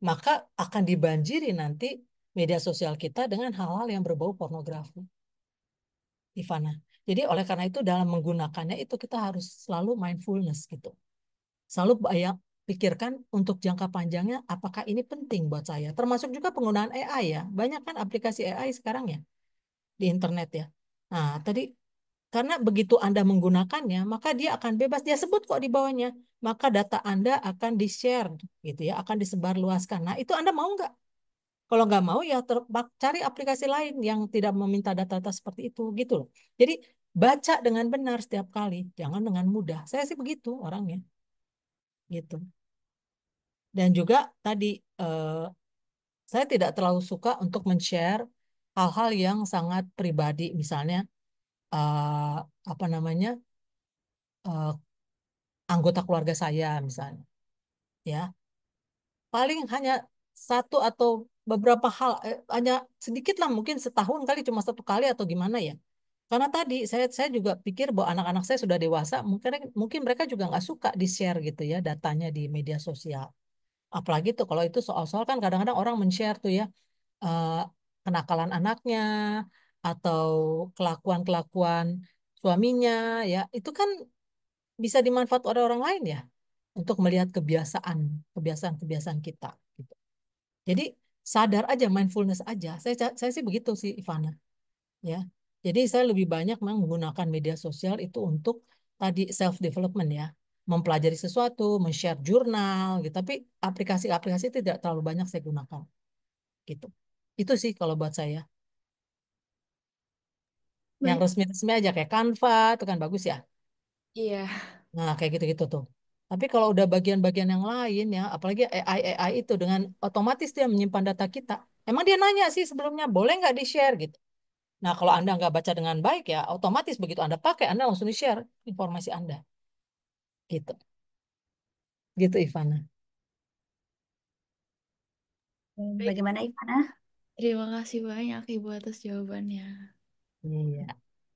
Maka akan dibanjiri nanti media sosial kita dengan hal-hal yang berbau pornografi, Ivana. Jadi oleh karena itu dalam menggunakannya itu kita harus selalu mindfulness gitu. Selalu bayang, pikirkan untuk jangka panjangnya apakah ini penting buat saya. Termasuk juga penggunaan AI ya. Banyak kan aplikasi AI sekarang ya di internet ya. Nah, tadi karena begitu Anda menggunakannya, maka dia akan bebas. Dia sebut kok di bawahnya. Maka data Anda akan di-share gitu ya, akan disebarluaskan. Nah, itu Anda mau nggak? Kalau nggak mau ya cari aplikasi lain yang tidak meminta data-data seperti itu gitu loh. Jadi baca dengan benar setiap kali, jangan dengan mudah. Saya sih begitu orangnya gitu. Dan juga tadi eh, saya tidak terlalu suka untuk men-share hal-hal yang sangat pribadi, misalnya eh, apa namanya eh, anggota keluarga saya misalnya, ya paling hanya satu atau beberapa hal, hanya sedikit lah mungkin setahun kali cuma satu kali atau gimana ya. Karena tadi saya juga pikir bahwa anak-anak saya sudah dewasa, mungkin mungkin mereka juga nggak suka di-share gitu ya datanya di media sosial. Apalagi tuh kalau itu soal-soal kan kadang-kadang orang men-share tuh ya eh, kenakalan anaknya atau kelakuan-kelakuan suaminya ya itu kan bisa dimanfaat oleh orang lain ya untuk melihat kebiasaan-kebiasaan kita gitu. Jadi sadar aja mindfulness aja. Saya sih begitu sih Ivana ya. Jadi saya lebih banyak memang menggunakan media sosial itu untuk tadi self development ya, mempelajari sesuatu, men-share jurnal gitu. Tapi aplikasi-aplikasi tidak terlalu banyak saya gunakan gitu. Itu sih kalau buat saya. Yang Baik, resmi-resmi aja kayak Canva itu kan bagus ya. iya. Nah, kayak gitu-gitu tuh. Tapi kalau udah bagian-bagian yang lain ya, apalagi AI itu dengan otomatis dia menyimpan data kita. Emang dia nanya sih sebelumnya, boleh nggak di-share gitu. Nah, kalau Anda nggak baca dengan baik ya, otomatis begitu Anda pakai, Anda langsung di-share informasi Anda. Gitu. Gitu, Ivana. Baik, Bagaimana Ivana? terima kasih banyak Ibu atas jawabannya. Iya.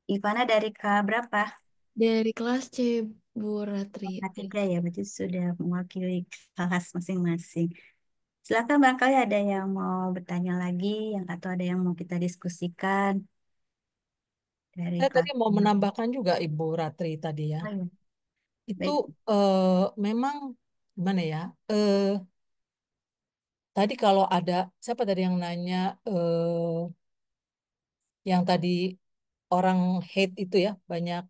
Ivana dari K berapa? Dari kelas C, Bu Ratri. K3 ya, berarti sudah mewakili kelas masing-masing. Silakan barangkali ada yang mau bertanya lagi, yang atau ada yang mau kita diskusikan dari Saya tadi kelas. mau menambahkan juga Ibu Ratri tadi ya. Oh, ya. Itu Baik. memang gimana ya? Tadi kalau ada siapa tadi yang nanya yang tadi orang hate itu ya banyak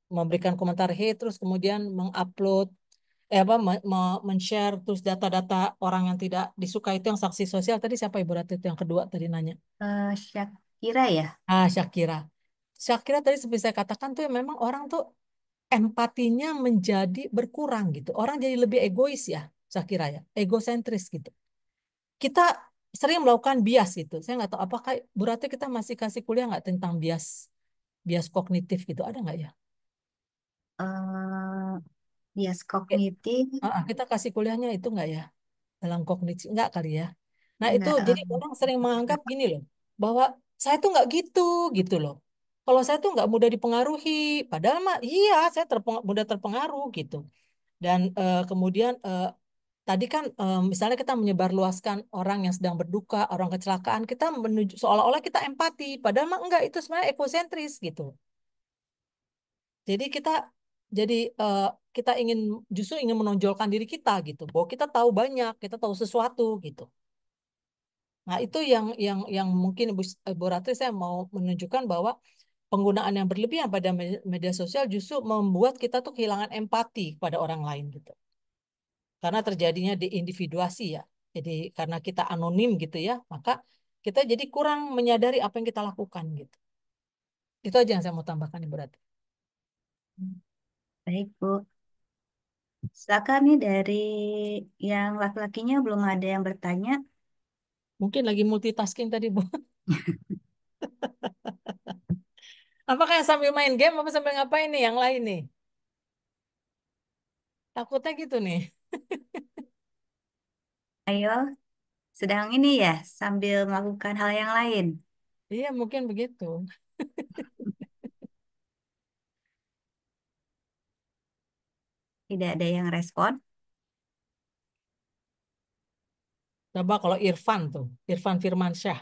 memberikan komentar hate terus kemudian mengupload apa men-share terus data-data orang yang tidak disuka itu yang sanksi sosial tadi siapa Ibu Ratu itu yang kedua tadi nanya. Syakira ya. Syakira. Syakira tadi seperti saya katakan tuh ya, memang orang tuh empatinya menjadi berkurang gitu. Orang jadi lebih egois ya, Syakira ya, egosentris gitu. Kita sering melakukan bias gitu. Saya nggak tahu apakah Bu Ratu kita masih kasih kuliah nggak tentang bias bias kognitif gitu, ada nggak ya? eh bias Eh, kognitif kita kasih kuliahnya itu enggak ya? Dalam kognisi enggak kali ya. Nah, itu enggak jadi orang sering menganggap gini loh, bahwa saya tuh enggak gitu gitu loh. Kalau saya tuh enggak mudah dipengaruhi, padahal mah iya saya mudah terpengaruh gitu. Dan kemudian tadi kan misalnya kita menyebarluaskan orang yang sedang berduka, orang kecelakaan, kita menuju seolah-olah kita empati, padahal mah enggak, itu sebenarnya ekosentris gitu. Jadi jadi eh, kita justru ingin menonjolkan diri kita gitu, bahwa kita tahu banyak, kita tahu sesuatu gitu. Nah, itu yang mungkin Bu Ratri saya mau menunjukkan bahwa penggunaan yang berlebihan pada media sosial justru membuat kita tuh kehilangan empati pada orang lain gitu. Karena terjadinya diindividuasi ya. Jadi karena kita anonim gitu ya, maka kita jadi kurang menyadari apa yang kita lakukan gitu. Itu aja yang saya mau tambahkan Ibu Ratri. baik Bu. Silakan nih dari yang laki-lakinya belum ada yang bertanya. Mungkin lagi multitasking tadi Bu. Apakah sambil main game apa sambil ngapain nih yang lain nih? Takutnya gitu nih. Ayo, sedang ini ya sambil melakukan hal yang lain. Iya, mungkin begitu. Tidak ada yang respon. Coba kalau Irfan tuh, Irfan Firmansyah,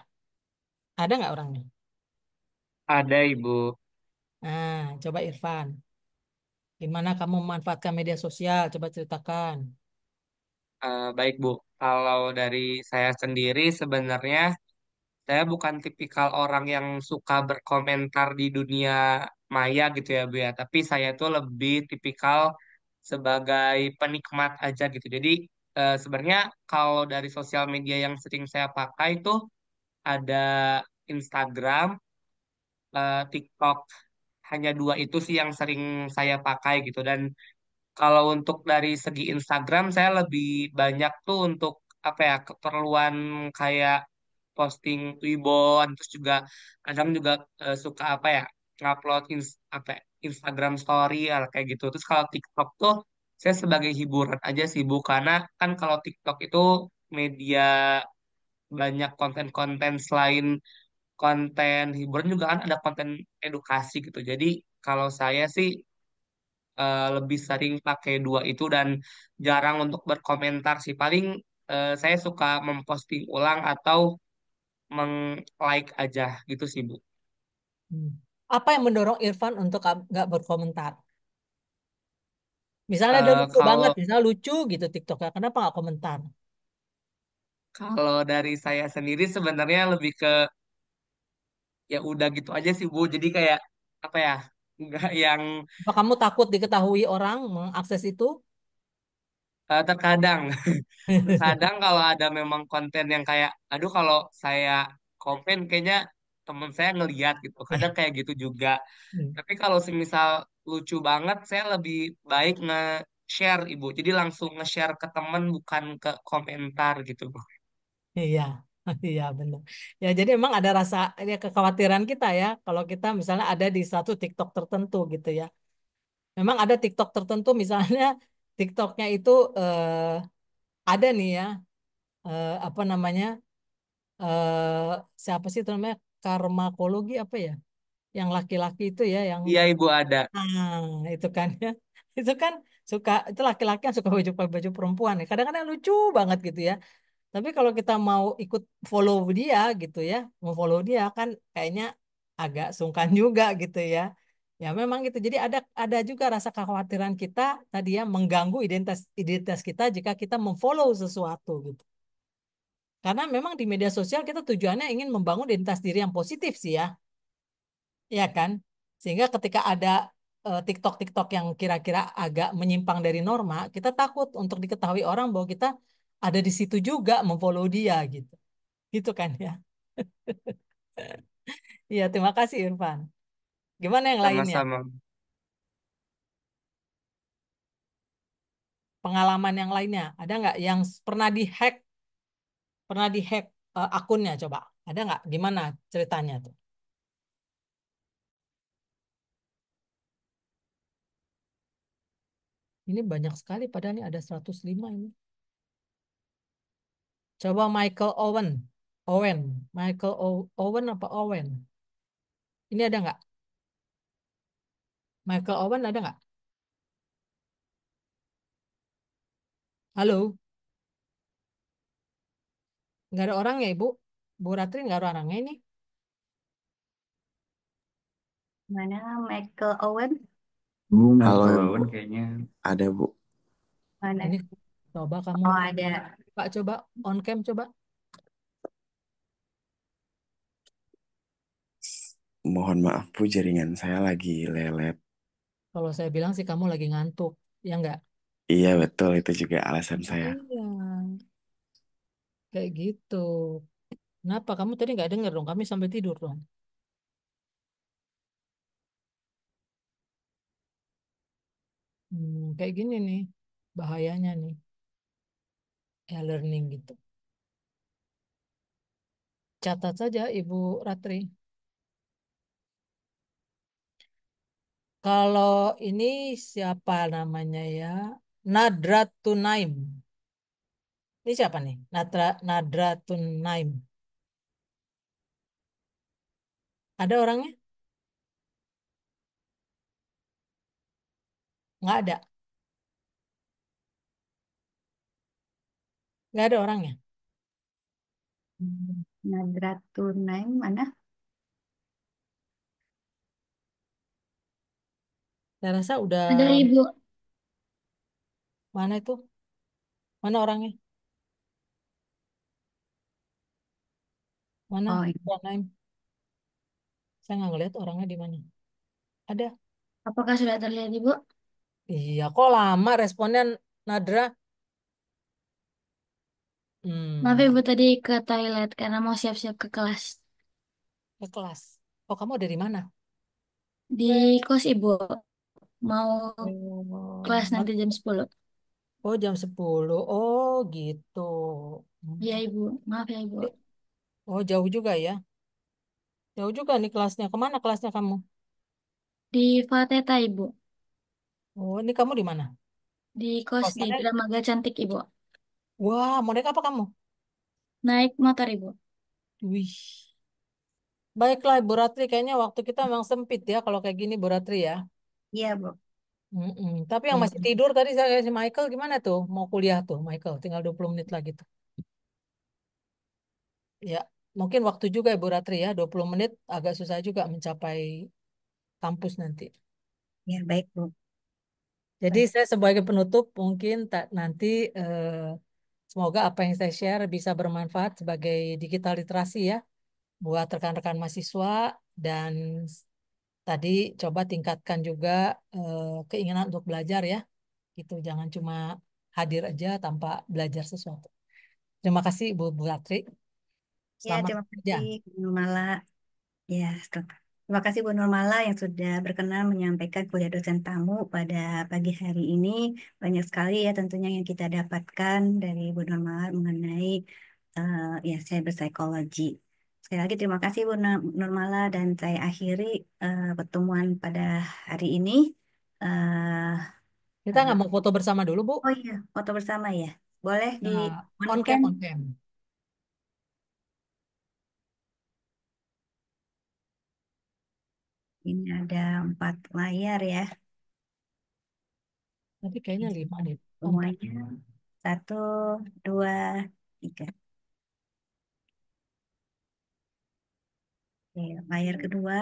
ada nggak orangnya? Ada Ibu. Nah, coba Irfan, gimana kamu memanfaatkan media sosial? Coba ceritakan. Baik Bu. Kalau dari saya sendiri sebenarnya saya bukan tipikal orang yang suka berkomentar di dunia maya gitu ya Bu ya. Tapi saya tuh lebih tipikal sebagai penikmat aja gitu. Jadi sebenarnya kalau dari sosial media yang sering saya pakai tuh ada Instagram, TikTok. Hanya dua itu sih yang sering saya pakai gitu. Dan kalau untuk dari segi Instagram, saya lebih banyak tuh untuk apa ya, keperluan kayak posting Twibbon, terus juga kadang juga suka apa ya, ngupload apa ya, Instagram Story kayak gitu. Terus kalau TikTok tuh saya sebagai hiburan aja sih Bu, karena kan kalau TikTok itu media banyak konten-konten selain konten hiburan juga kan ada konten edukasi gitu. Jadi kalau saya sih lebih sering pakai dua itu dan jarang untuk berkomentar sih. Paling saya suka memposting ulang atau meng-like aja gitu sih, Bu. Hmm. Apa yang mendorong Irfan untuk nggak berkomentar? Misalnya ada lucu banget, Kalau misalnya lucu gitu TikToknya, kenapa nggak komentar? kalau dari saya sendiri sebenarnya lebih ke ya udah gitu aja sih, Bu. Jadi kayak apa ya? Nggak yang Apa kamu takut diketahui orang mengakses itu? terkadang terkadang kalau ada memang konten yang kayak aduh kalau saya komen kayaknya temen saya ngeliat gitu. Kadang kayak gitu juga. Hmm. Tapi kalau semisal lucu banget, saya lebih baik nge-share Ibu. Jadi langsung nge-share ke temen, bukan ke komentar gitu. Iya, iya benar. Ya jadi emang ada rasa ya, kekhawatiran kita ya kalau kita misalnya ada di satu TikTok tertentu gitu ya. Memang ada TikTok tertentu misalnya TikToknya itu ada nih ya apa namanya siapa sih itu namanya karmakologi apa ya? Yang laki-laki itu ya yang Iya Ibu ada. itu kan ya. Itu kan suka itu laki-laki yang suka baju perempuan ya. Kadang-kadang lucu banget gitu ya. Tapi kalau kita mau ikut follow dia gitu ya, mau follow dia kan kayaknya agak sungkan juga gitu ya. Ya memang gitu. Jadi ada juga rasa kekhawatiran kita tadi ya mengganggu identitas identitas kita jika kita memfollow sesuatu gitu. Karena memang di media sosial kita tujuannya ingin membangun identitas diri yang positif sih ya, ya kan? Sehingga ketika ada TikTok-TikTok yang kira-kira agak menyimpang dari norma, kita takut untuk diketahui orang bahwa kita ada di situ juga memfollow dia gitu. Gitu kan ya. Iya, terima kasih Irfan. Gimana yang lainnya? Sama-sama. Pengalaman yang lainnya? Ada nggak yang pernah dihack akunnya coba? Ada nggak? Gimana ceritanya tuh? Ini banyak sekali, padahal ini ada 105 ini. Coba Michael Owen. Owen. Michael Owen apa Owen? Ini ada nggak? Michael Owen ada nggak? Halo? Nggak ada orang ya, Ibu? Bu Ratri nggak ada orangnya ini. Mana Michael Owen? Halo Michael Bu, kayaknya. ada Bu. Mana? Ini coba kamu, Oh, ada. Pak, coba on cam coba. Mohon maaf Bu, jaringan saya lagi lelet. Kalau saya bilang sih kamu lagi ngantuk, ya nggak? Iya betul, itu juga alasan saya. Iya, kayak gitu. Kenapa kamu tadi nggak dengar dong? Kami sampai tidur dong. Kayak gini nih, bahayanya nih, e-learning gitu. Catat saja, Ibu Ratri. Kalau ini siapa namanya ya? Nadratun Naim. Ini siapa nih? Nadratun Naim. Ada orangnya? Nggak ada. Nggak ada orangnya. Nadratunaim mana? Saya rasa udah Ada Ibu. mana itu? Mana orangnya? Mana? Oh, ini. Nadratun Naim. Saya nggak ngeliat orangnya di mana. Ada. Apakah sudah terlihat Ibu? Iya, kok lama responnya Nadra? Maaf Hmm, Ibu tadi ke toilet karena mau siap-siap ke kelas. ke kelas. Oh, kamu dari mana? Di kos Ibu, mau Oh, kelas nanti jam 10. oh, jam 10. Oh, gitu. Iya Hmm. Ibu, maaf ya Ibu. Oh, jauh juga ya. Jauh juga nih kelasnya. Kemana kelasnya kamu? Di Fateta Ibu, Oh, ini kamu di mana? di kos di Kosannya? Dramaga Cantik Ibu. Wah, mau naik apa kamu? Naik motor Ibu. Wih. Baiklah, Bu Ratri. Kayaknya waktu kita memang sempit ya kalau kayak gini, Bu Ratri ya. Iya, Bu. Mm-mm. Tapi yang Iya. masih tidur tadi saya kasih Michael gimana tuh? Mau kuliah tuh, Michael. Tinggal 20 menit lagi tuh. Ya, mungkin waktu juga ya Bu Ratri ya. 20 menit agak susah juga mencapai kampus nanti. Ya, baik, Bu. Jadi Baik. saya sebagai penutup mungkin nanti eh, semoga apa yang saya share bisa bermanfaat sebagai digital literasi ya buat rekan-rekan mahasiswa dan tadi coba tingkatkan juga keinginan untuk belajar ya. Gitu, jangan cuma hadir aja tanpa belajar sesuatu. Terima kasih Bu Ratri. Ya, Selamat terima kerja. kasih, Bu Nurmala. Ya, terima kasih Bu Nurmala yang sudah berkenan menyampaikan kuliah dosen tamu pada pagi hari ini. Banyak sekali ya tentunya yang kita dapatkan dari Bu Nurmala mengenai ya cyber psychology. Sekali lagi terima kasih Bu Nurmala dan saya akhiri pertemuan pada hari ini. Eh, Kita eh, nggak mau foto bersama dulu, Bu? oh iya, foto bersama ya. Boleh di Nah, on on cam, cam. on cam. Ini ada 4 layar ya. Tapi kayaknya 5 deh. Oh, 4. Semuanya 1, 2, 3. Oke, layar kedua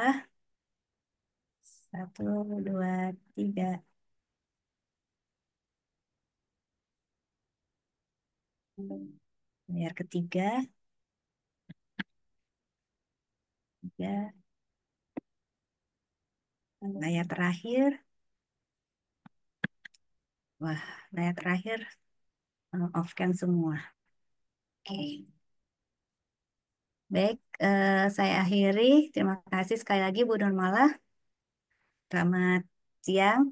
1, 2, 3. Layar ketiga 3. Layar terakhir, wah, layar terakhir off cam semua. Oke, baik, saya akhiri. Terima kasih sekali lagi Bu Nurmala. Selamat siang.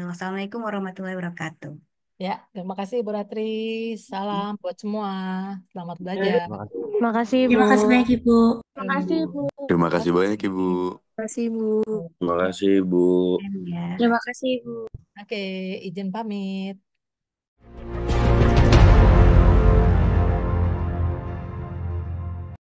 Wassalamualaikum warahmatullahi wabarakatuh. Ya, terima kasih Bu Ratri. Salam buat semua. Selamat belajar. Terima kasih. Terima kasih, Terima kasih Bu. banyak Ibu. Terima kasih, Bu. Terima kasih banyak Ibu. Terima kasih Bu. Terima kasih Bu. Ya. Terima kasih Ibu. Oke, izin pamit.